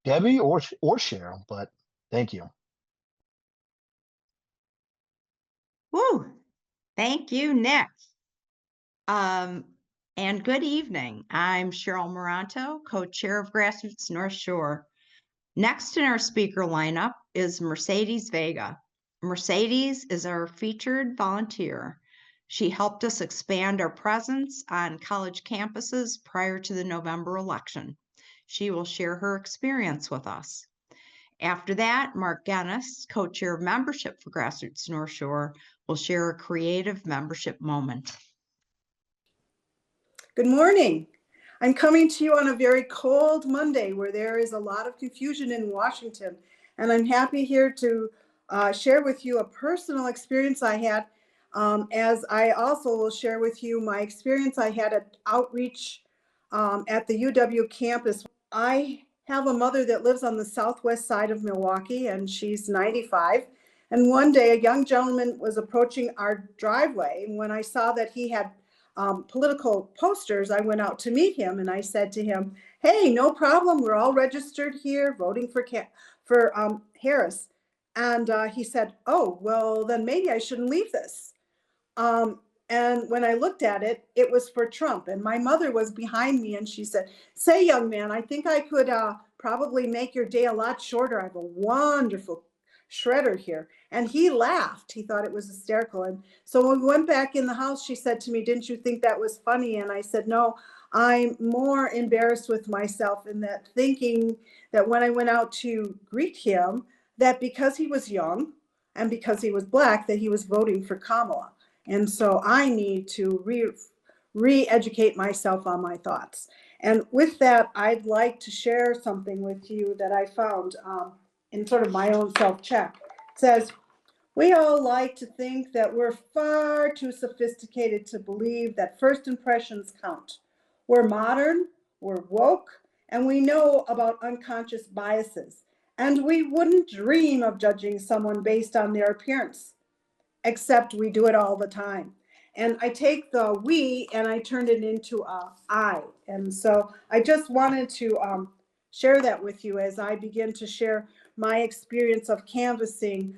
Debbie or Cheryl, but thank you. Woo! Thank you, Nick. And good evening. I'm Cheryl Moranto, co-chair of Grassroots North Shore. Next in our speaker lineup is Mercedes Vega. Mercedes is our featured volunteer. She helped us expand our presence on college campuses prior to the November election. She will share her experience with us. After that, Mark Guinness, co-chair of membership for Grassroots North Shore, will share a creative membership moment. Good morning. I'm coming to you on a very cold Monday where there is a lot of confusion in Washington. And I'm happy here to share with you a personal experience I had, as I also will share with you my experience I had at outreach at the UW campus. I have a mother that lives on the southwest side of Milwaukee, and she's 95. And one day a young gentleman was approaching our driveway. And when I saw that he had political posters, I went out to meet him and I said to him, "Hey, no problem. We're all registered here voting for Harris." And he said, "Oh, well, then maybe I shouldn't leave this." Um, and when I looked at it, it was for Trump. And my mother was behind me and she said, "Say, young man, I think I could probably make your day a lot shorter. I have a wonderful shredder here." And he laughed. He thought it was hysterical. And so when we went back in the house, she said to me, "Didn't you think that was funny?" And I said, "No, I'm more embarrassed with myself in that, thinking that when I went out to greet him, that because he was young and because he was Black, that he was voting for Kamala. And so I need to re-educate myself on my thoughts." And with that, I'd like to share something with you that I found in sort of my own self-check. It says, "We all like to think that we're far too sophisticated to believe that first impressions count. We're modern, we're woke, and we know about unconscious biases. And we wouldn't dream of judging someone based on their appearance, except we do it all the time." And I take the "we" and I turned it into a "I." And so I just wanted to share that with you as I begin to share my experience of canvassing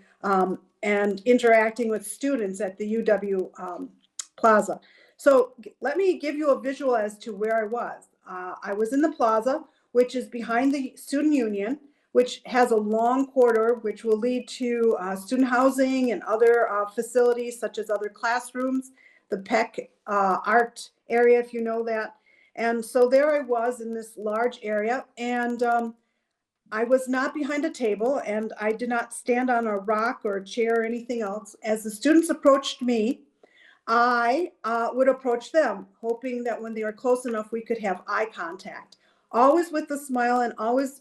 and interacting with students at the UW Plaza. So let me give you a visual as to where I was. I was in the plaza, which is behind the Student Union, which has a long corridor which will lead to student housing and other facilities such as other classrooms, the PEC art area, if you know that. And so there I was in this large area, and I was not behind a table, and I did not stand on a rock or a chair or anything else. As the students approached me, I would approach them, hoping that when they were close enough, we could have eye contact, always with a smile and always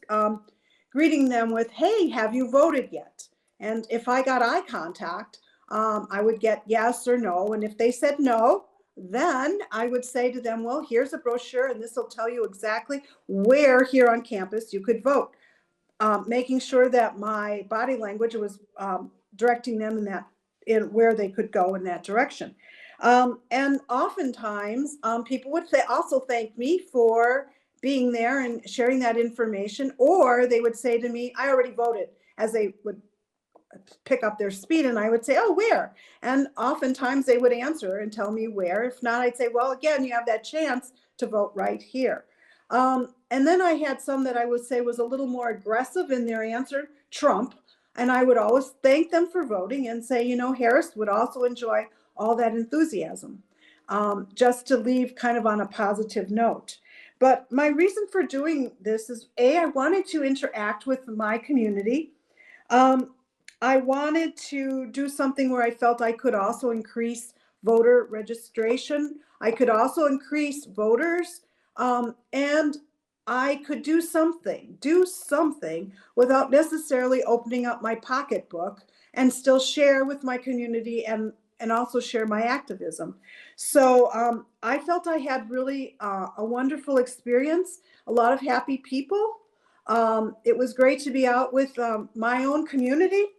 greeting them with, "Hey, have you voted yet?" And if I got eye contact, I would get yes or no. And if they said no, then I would say to them, "Well, here's a brochure, and this will tell you exactly where here on campus you could vote." Making sure that my body language was directing them in where they could go in that direction. And oftentimes people would also thank me for being there and sharing that information, or they would say to me, "I already voted," as they would pick up their speed, and I would say, "Oh, where?" And oftentimes they would answer and tell me where. If not, I'd say, "Well, again, you have that chance to vote right here." And then I had some that I would say was a little more aggressive in their answer, Trump. And I would always thank them for voting and say, Harris would also enjoy all that enthusiasm, just to leave kind of on a positive note. But my reason for doing this is, A, I wanted to interact with my community. I wanted to do something where I felt I could also increase voter registration. I could also increase voters, and I could do something without necessarily opening up my pocketbook, and still share with my community and also share my activism. So I felt I had really a wonderful experience, a lot of happy people. It was great to be out with my own community.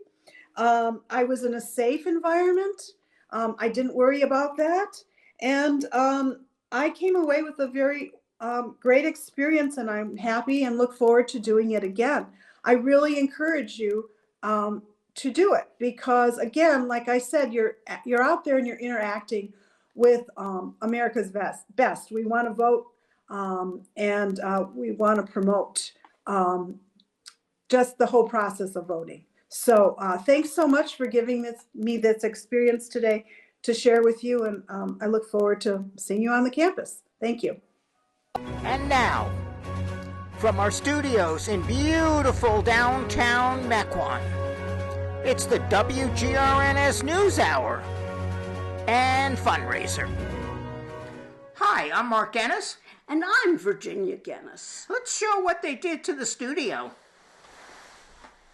I was in a safe environment. I didn't worry about that. And I came away with a very great experience, and I'm happy and look forward to doing it again. I really encourage you to do it because, again, like I said, you're out there and you're interacting with America's best. We want to vote, and we want to promote just the whole process of voting. So thanks so much for giving me this experience today to share with you, and I look forward to seeing you on the campus. Thank you. And now, from our studios in beautiful downtown Mequon, it's the WGRNS News Hour and Fundraiser. Hi, I'm Mark Ennis. And I'm Virginia Guinness. Let's show what they did to the studio.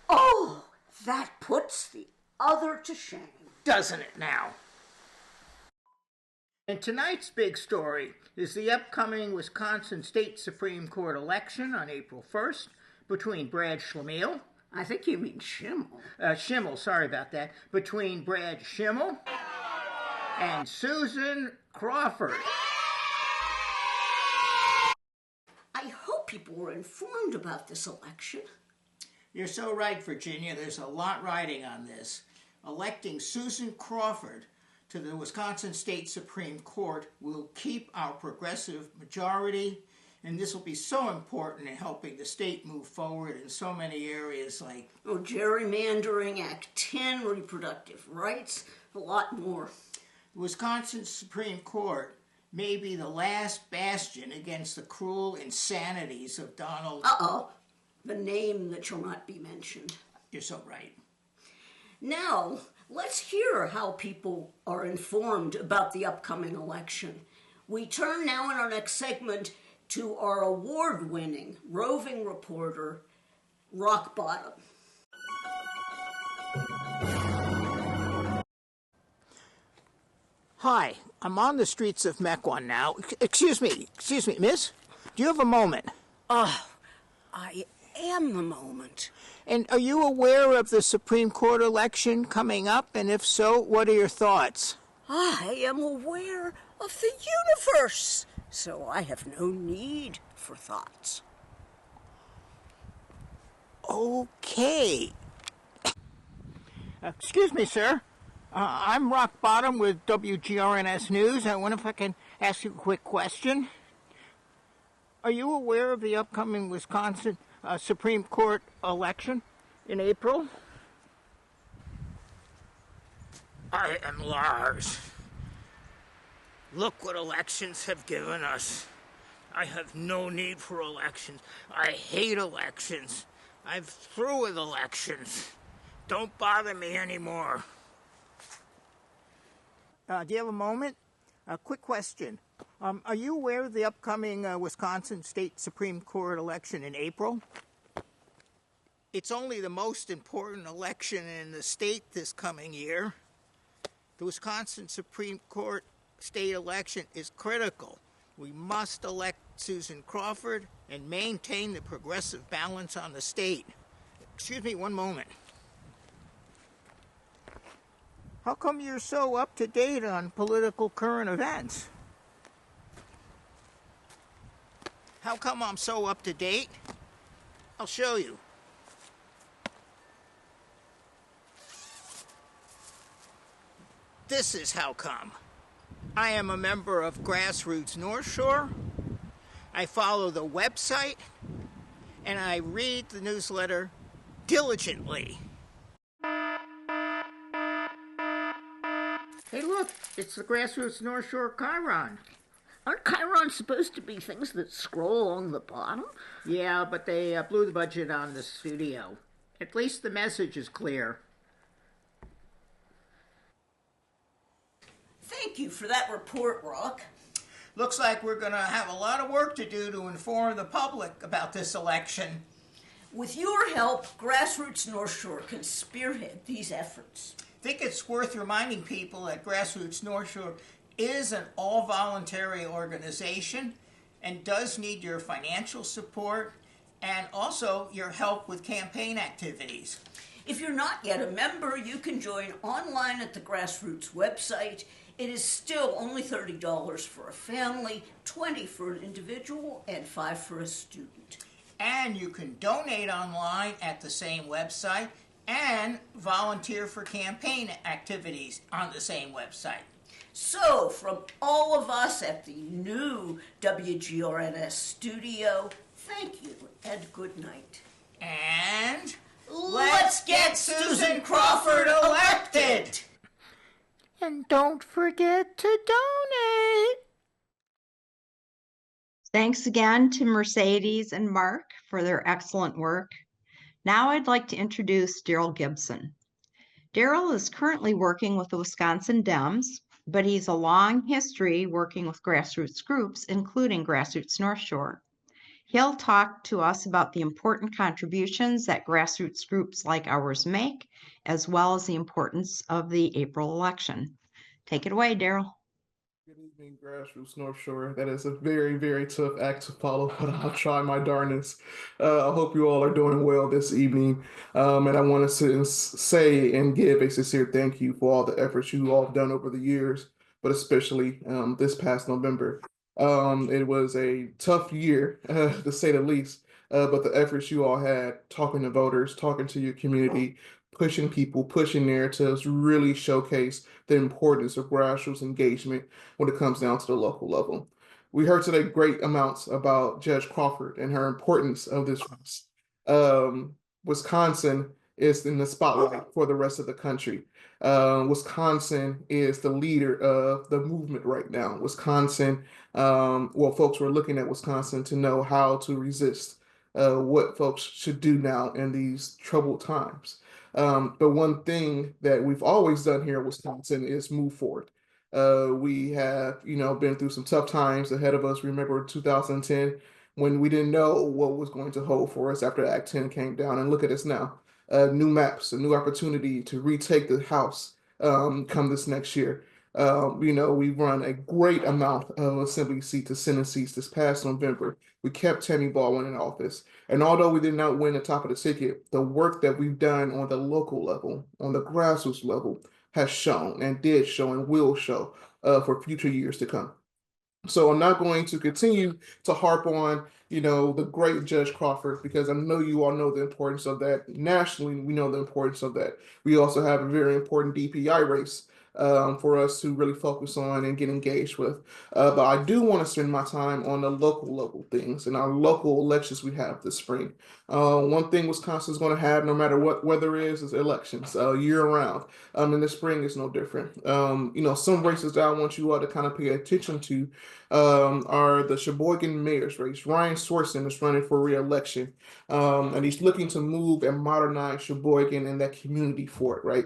Oh, that puts the other to shame. Doesn't it now? And tonight's big story is the upcoming Wisconsin State Supreme Court election on April 1st between Brad Schlemiel. I think you mean Schimmel. Schimmel, sorry about that. Between Brad Schimmel and Susan Crawford. I hope people were informed about this election. You're so right, Virginia. There's a lot riding on this. Electing Susan Crawford to the Wisconsin State Supreme Court will keep our progressive majority, and this will be so important in helping the state move forward in so many areas like gerrymandering, Act 10, reproductive rights, a lot more. The Wisconsin Supreme Court may be the last bastion against the cruel insanities of Donald. Uh-oh, the name that shall not be mentioned. You're so right. Now, let's hear how people are informed about the upcoming election. We turn now in our next segment to our award-winning roving reporter, Rock Bottom. Hi, I'm on the streets of Mequon now. Excuse me, miss? Do you have a moment? I am the moment. And are you aware of the Supreme Court election coming up? And if so, what are your thoughts? I am aware of the universe, so I have no need for thoughts. Okay. Excuse me, sir. I'm Rock Bottom with WGRNS News. I wonder if I can ask you a quick question. Are you aware of the upcoming Wisconsin Supreme Court election in April? I am Lars. Look what elections have given us. I have no need for elections. I hate elections. I'm through with elections. Don't bother me anymore. Do you have a moment? A quick question. Are you aware of the upcoming Wisconsin State Supreme Court election in April? It's only the most important election in the state this coming year. The Wisconsin Supreme Court state election is critical. We must elect Susan Crawford and maintain the progressive balance on the state. Excuse me one moment. How come you're so up to date on political current events? How come I'm so up to date? I'll show you. This is how come. I am a member of Grassroots North Shore. I follow the website, and I read the newsletter diligently. Hey, look, it's the Grassroots North Shore Chiron. Aren't chyrons supposed to be things that scroll along the bottom? Yeah, but they blew the budget on the studio. At least the message is clear. Thank you for that report, Rock. Looks like we're going to have a lot of work to do to inform the public about this election. With your help, Grassroots North Shore can spearhead these efforts. I think it's worth reminding people that Grassroots North Shore is an all-voluntary organization and does need your financial support and also your help with campaign activities. If you're not yet a member, you can join online at the Grassroots website. It is still only $30 for a family, $20 for an individual, and $5 for a student. And you can donate online at the same website and volunteer for campaign activities on the same website. So, from all of us at the new WGRNS studio, thank you and good night. And let's get Susan Crawford elected! And don't forget to donate! Thanks again to Mercedes and Mark for their excellent work. Now I'd like to introduce Daryl Gibson. Daryl is currently working with the Wisconsin Dems but he's a long history working with grassroots groups, including Grassroots North Shore. He'll talk to us about the important contributions that grassroots groups like ours make, as well as the importance of the April election. Take it away, Daryl. Good evening, Grassroots North Shore. That is a very, very tough act to follow, but I'll try my darnest. I hope you all are doing well this evening. And I want to say and give a sincere thank you for all the efforts you all have done over the years, but especially this past November. It was a tough year, to say the least, but the efforts you all had talking to voters, talking to your community, pushing people, pushing narratives really showcase the importance of grassroots engagement when it comes down to the local level. We heard today great amounts about Judge Crawford and her importance of this race. Wisconsin is in the spotlight for the rest of the country. Wisconsin is the leader of the movement right now. Wisconsin, folks were looking at Wisconsin to know how to resist what folks should do now in these troubled times. But one thing that we've always done here in Wisconsin is move forward. We have, been through some tough times ahead of us. Remember 2010 when we didn't know what was going to hold for us after Act 10 came down. And look at us now. New maps, a new opportunity to retake the House come this next year. We've run a great amount of Assembly seats to Senate seats this past November. We kept Tammy Baldwin in office. And although we did not win the top of the ticket, the work that we've done on the local level, on the grassroots level, has shown and did show and will show for future years to come. So I'm not going to continue to harp on, the great Judge Crawford, because I know you all know the importance of that. Nationally, we know the importance of that. We also have a very important DPI race for us to really focus on and get engaged with. But I do want to spend my time on the local level things and our local elections we have this spring. One thing Wisconsin is going to have, no matter what weather is elections year round. In the spring is no different. Some races that I want you all to kind of pay attention to are the Sheboygan mayor's race. Ryan Swerson is running for re-election, and he's looking to move and modernize Sheboygan and that community for it, right?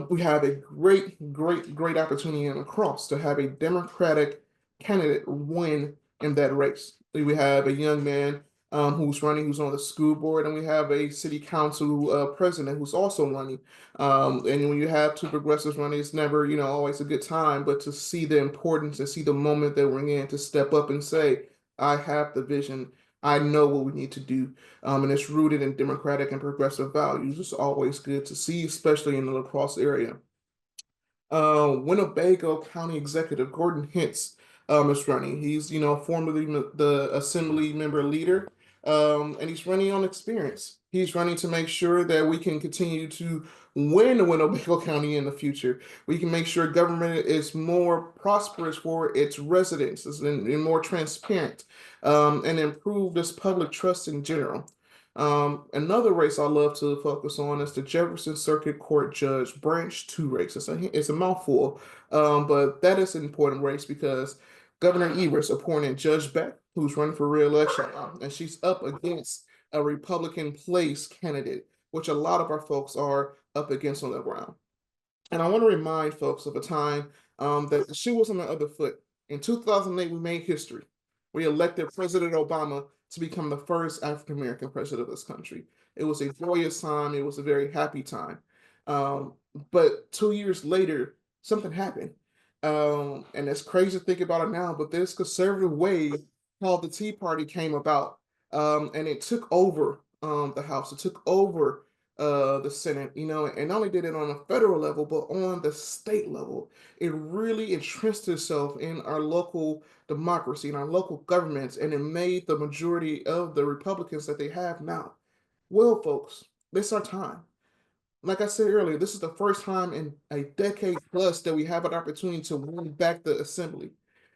We have a great, great, great opportunity in lacrosse to have a Democratic candidate win in that race. We have a young man who's running, who's on the school board, and we have a city council president who's also running. And when you have two progressives running, it's never, always a good time, but to see the importance and see the moment that we're in, to step up and say, I have the vision. I know what we need to do. And it's rooted in democratic and progressive values. It's always good to see, especially in the lacrosse area. Winnebago County Executive Gordon Hintz is running. He's, formerly the Assembly member leader, and he's running on experience. He's running to make sure that we can continue to win Winnebago County in the future. We can make sure government is more prosperous for its residents and more transparent, and improve this public trust in general. Another race I love to focus on is the Jefferson Circuit Court Judge Branch 2 race. It's a mouthful, but that is an important race because Governor Evers appointed Judge Beck, who's running for re-election, and she's up against a Republican place candidate, which a lot of our folks are up against on the ground. And I want to remind folks of a time that the shoe was on the other foot. In 2008, we made history. We elected President Obama to become the first African American president of this country. It was a joyous time. It was a very happy time. But 2 years later, something happened. And it's crazy to think about it now, but this conservative wave called the Tea Party came about. And it took over the House. It took over the Senate, and not only did it on a federal level, but on the state level. It really entrenched itself in our local democracy, in our local governments, and it made the majority of the Republicans that they have now. Well, folks, this is our time. Like I said earlier, this is the first time in a decade plus that we have an opportunity to win back the assembly.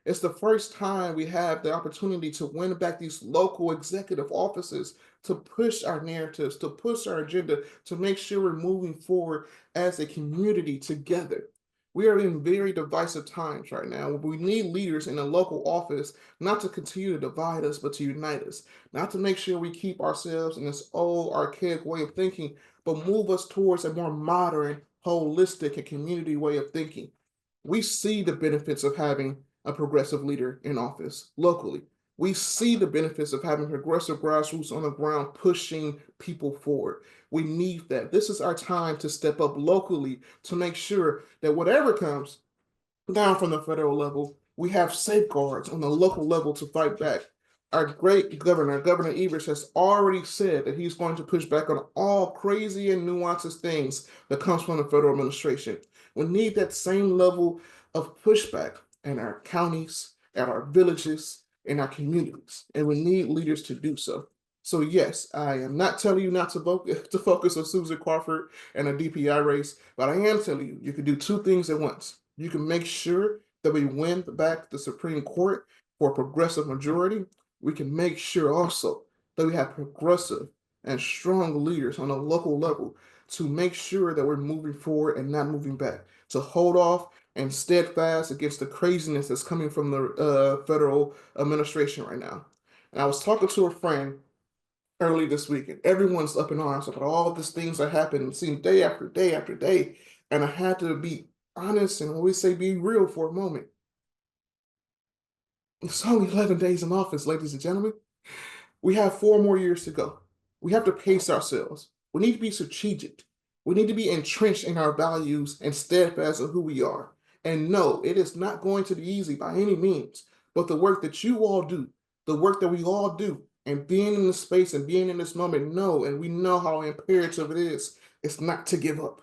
It's the first time we have the opportunity to win back these local executive offices, to push our narratives, to push our agenda, to make sure we're moving forward as a community together. We are in very divisive times right now. We need leaders in a local office not to continue to divide us, but to unite us, not to make sure we keep ourselves in this old archaic way of thinking, but move us towards a more modern, holistic, and community way of thinking. We see the benefits of having a progressive leader in office locally. We see the benefits of having progressive grassroots on the ground pushing people forward. We need that. This is our time to step up locally to make sure that whatever comes down from the federal level, we have safeguards on the local level to fight back. Our great governor, Governor Evers, has already said that he's going to push back on all crazy and nuanced things that comes from the federal administration. We need that same level of pushback in our counties, at our villages, in our communities, and we need leaders to do so. So yes, I am not telling you not to focus on Susan Crawford and a DPI race, but I am telling you you can do two things at once. You can make sure that we win back the Supreme Court for a progressive majority. We can make sure also that we have progressive and strong leaders on a local level to make sure that we're moving forward and not moving back, to hold off and steadfast against the craziness that's coming from the federal administration right now. And I was talking to a friend early this week, and everyone's up in arms about all these things that happen and seem day after day after day. And I had to be honest and always say be real for a moment. It's only 11 days in office, ladies and gentlemen. We have 4 more years to go. We have to pace ourselves. We need to be strategic. We need to be entrenched in our values and steadfast of who we are. And no, it is not going to be easy by any means. But the work that you all do, the work that we all do, and being in this space and being in this moment, and we know how imperative it is, it's not to give up.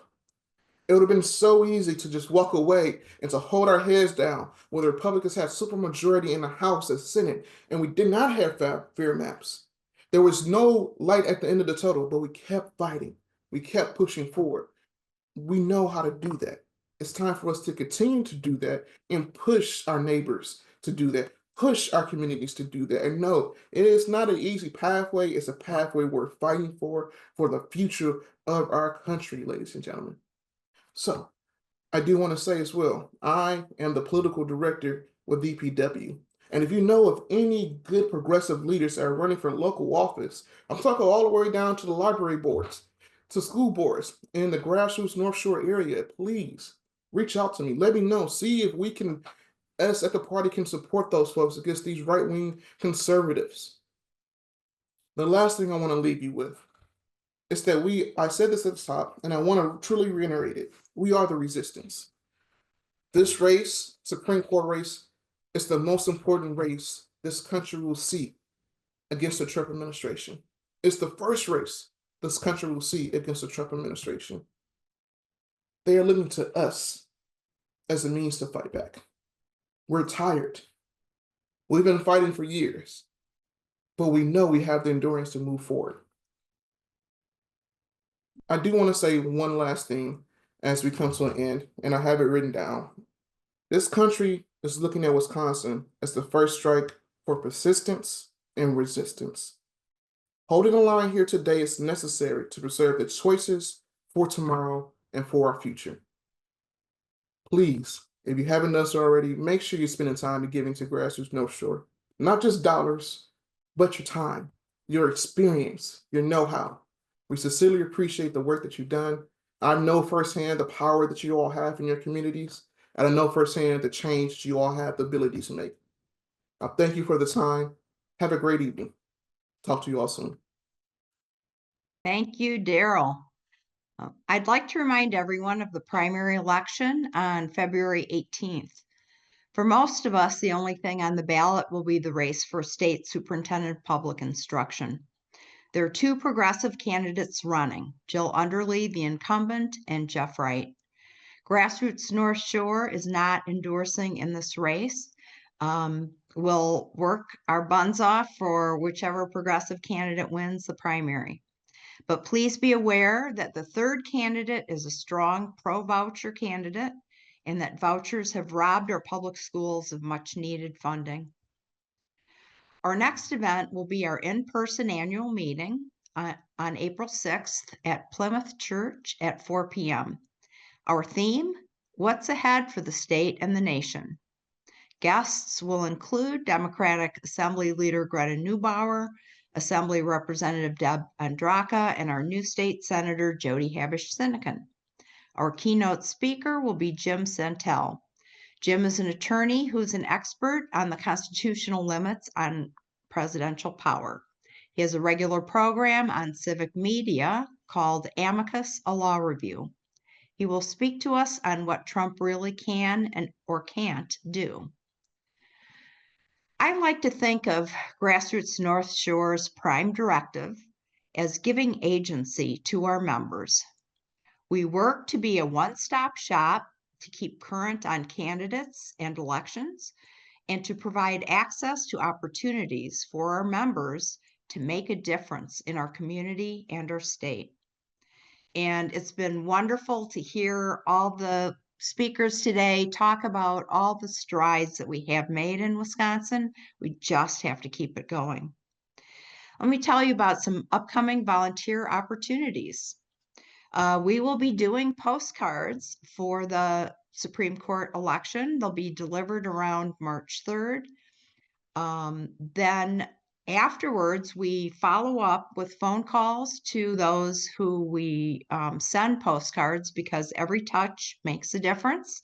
It would have been so easy to just walk away and to hold our heads down when the Republicans had supermajority in the House and Senate, and we did not have fair maps. There was no light at the end of the tunnel, but we kept fighting. We kept pushing forward. We know how to do that. It's time for us to continue to do that and push our neighbors to do that, push our communities to do that. And no, it is not an easy pathway. It's a pathway worth fighting for the future of our country, ladies and gentlemen. So I do want to say as well, I am the political director with DPW. And if you know of any good progressive leaders that are running for local office, I'm talking all the way down to the library boards, to school boards in the grassroots North Shore area, please reach out to me. Let me know. See if we can, us at the party, can support those folks against these right-wing conservatives. The last thing I want to leave you with is that I said this at the top, and I want to truly reiterate it. We are the resistance. This race, Supreme Court race, is the most important race this country will see against the Trump administration. It's the first race this country will see against the Trump administration. They are looking to us as a means to fight back. We're tired. We've been fighting for years, but we know we have the endurance to move forward. I do want to say one last thing as we come to an end, and I have it written down. This country is looking at Wisconsin as the first strike for persistence and resistance. Holding the line here today is necessary to preserve the choices for tomorrow and for our future. Please, if you haven't done so already, make sure you're spending time giving to Grassroots North Shore. Not just dollars, but your time, your experience, your know-how. We sincerely appreciate the work that you've done. I know firsthand the power that you all have in your communities, and I know firsthand the change you all have the ability to make. I thank you for the time. Have a great evening. Talk to you all soon. Thank you, Daryl. I'd like to remind everyone of the primary election on February 18th. For most of us, the only thing on the ballot will be the race for state superintendent of public instruction. There are 2 progressive candidates running, Jill Underly, the incumbent, and Jeff Wright. Grassroots North Shore is not endorsing in this race. We'll work our buns off for whichever progressive candidate wins the primary. But please be aware that the third candidate is a strong pro-voucher candidate and that vouchers have robbed our public schools of much needed funding. Our next event will be our in-person annual meeting on April 6th at Plymouth Church at 4 p.m. Our theme, What's Ahead for the State and the Nation? Guests will include Democratic Assembly Leader Greta Neubauer, Assembly Representative Deb Andraka, and our new state senator, Jody Habish-Sinekin. Our keynote speaker will be Jim Santel. Jim is an attorney who's an expert on the constitutional limits on presidential power. He has a regular program on civic media called Amicus, a Law Review. He will speak to us on what Trump really can and or can't do. I like to think of Grassroots North Shore's prime directive as giving agency to our members. We work to be a one-stop shop to keep current on candidates and elections, and to provide access to opportunities for our members to make a difference in our community and our state. And it's been wonderful to hear all the speakers today talk about all the strides that we have made in Wisconsin. We just have to keep it going. Let me tell you about some upcoming volunteer opportunities. We will be doing postcards for the Supreme Court election. They'll be delivered around March 3rd. Then afterwards, we follow up with phone calls to those who we send postcards, because every touch makes a difference.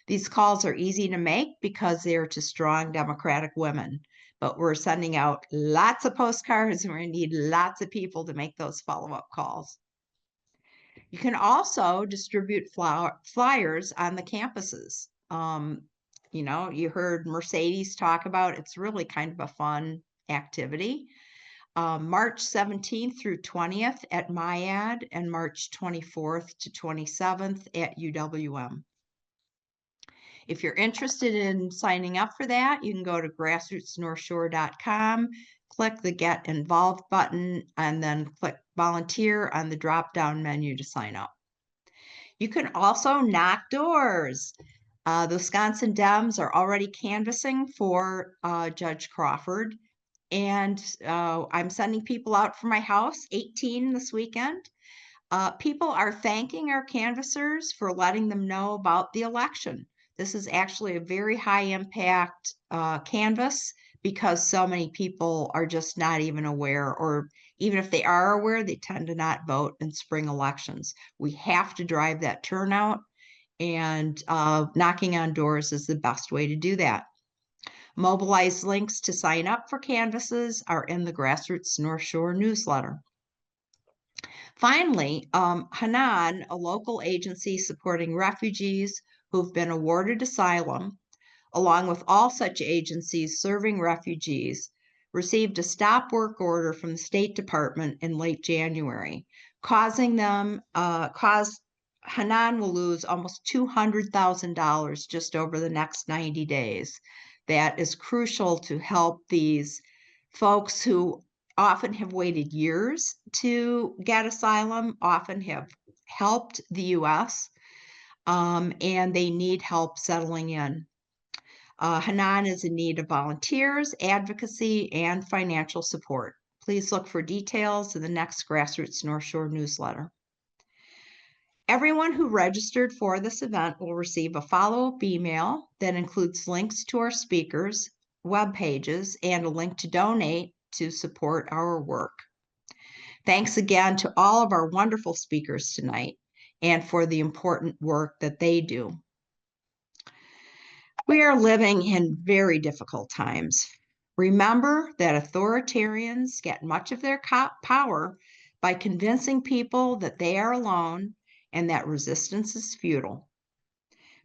These calls are easy to make because they're to strong Democratic women, but we're sending out lots of postcards and we need lots of people to make those follow-up calls. You can also distribute flyers on the campuses. You know, you heard Mercedes talk about, it's really kind of a fun activity. March 17th through 20th at MIAD, and March 24th to 27th at UWM. If you're interested in signing up for that, you can go to grassrootsnorthshore.com, click the Get Involved button, and then click Volunteer on the drop-down menu to sign up. You can also knock doors. The Wisconsin Dems are already canvassing for Judge Crawford, and I'm sending people out for my house, 18 this weekend. People are thanking our canvassers for letting them know about the election. This is actually a very high impact canvass, because so many people are just not even aware, or even if they are aware, they tend to not vote in spring elections. We have to drive that turnout, and knocking on doors is the best way to do that. Mobilize links to sign up for canvasses are in the Grassroots North Shore newsletter. Finally, Hanan, a local agency supporting refugees who've been awarded asylum, along with all such agencies serving refugees, received a stop work order from the State Department in late January, causing Hanan will lose almost $200,000 just over the next 90 days. That is crucial to help these folks who often have waited years to get asylum, often have helped the U.S., and they need help settling in. Hanan is in need of volunteers, advocacy, and financial support. Please look for details in the next Grassroots North Shore newsletter. Everyone who registered for this event will receive a follow-up email that includes links to our speakers, web pages, and a link to donate to support our work. Thanks again to all of our wonderful speakers tonight, and for the important work that they do. We are living in very difficult times. Remember that authoritarians get much of their power by convincing people that they are alone and that resistance is futile.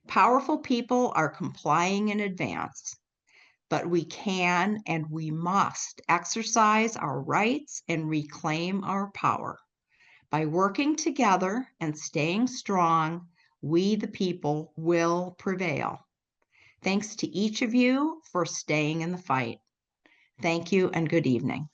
Powerful people are complying in advance, but we can and we must exercise our rights and reclaim our power. By working together and staying strong, we the people will prevail. Thanks to each of you for staying in the fight. Thank you and good evening.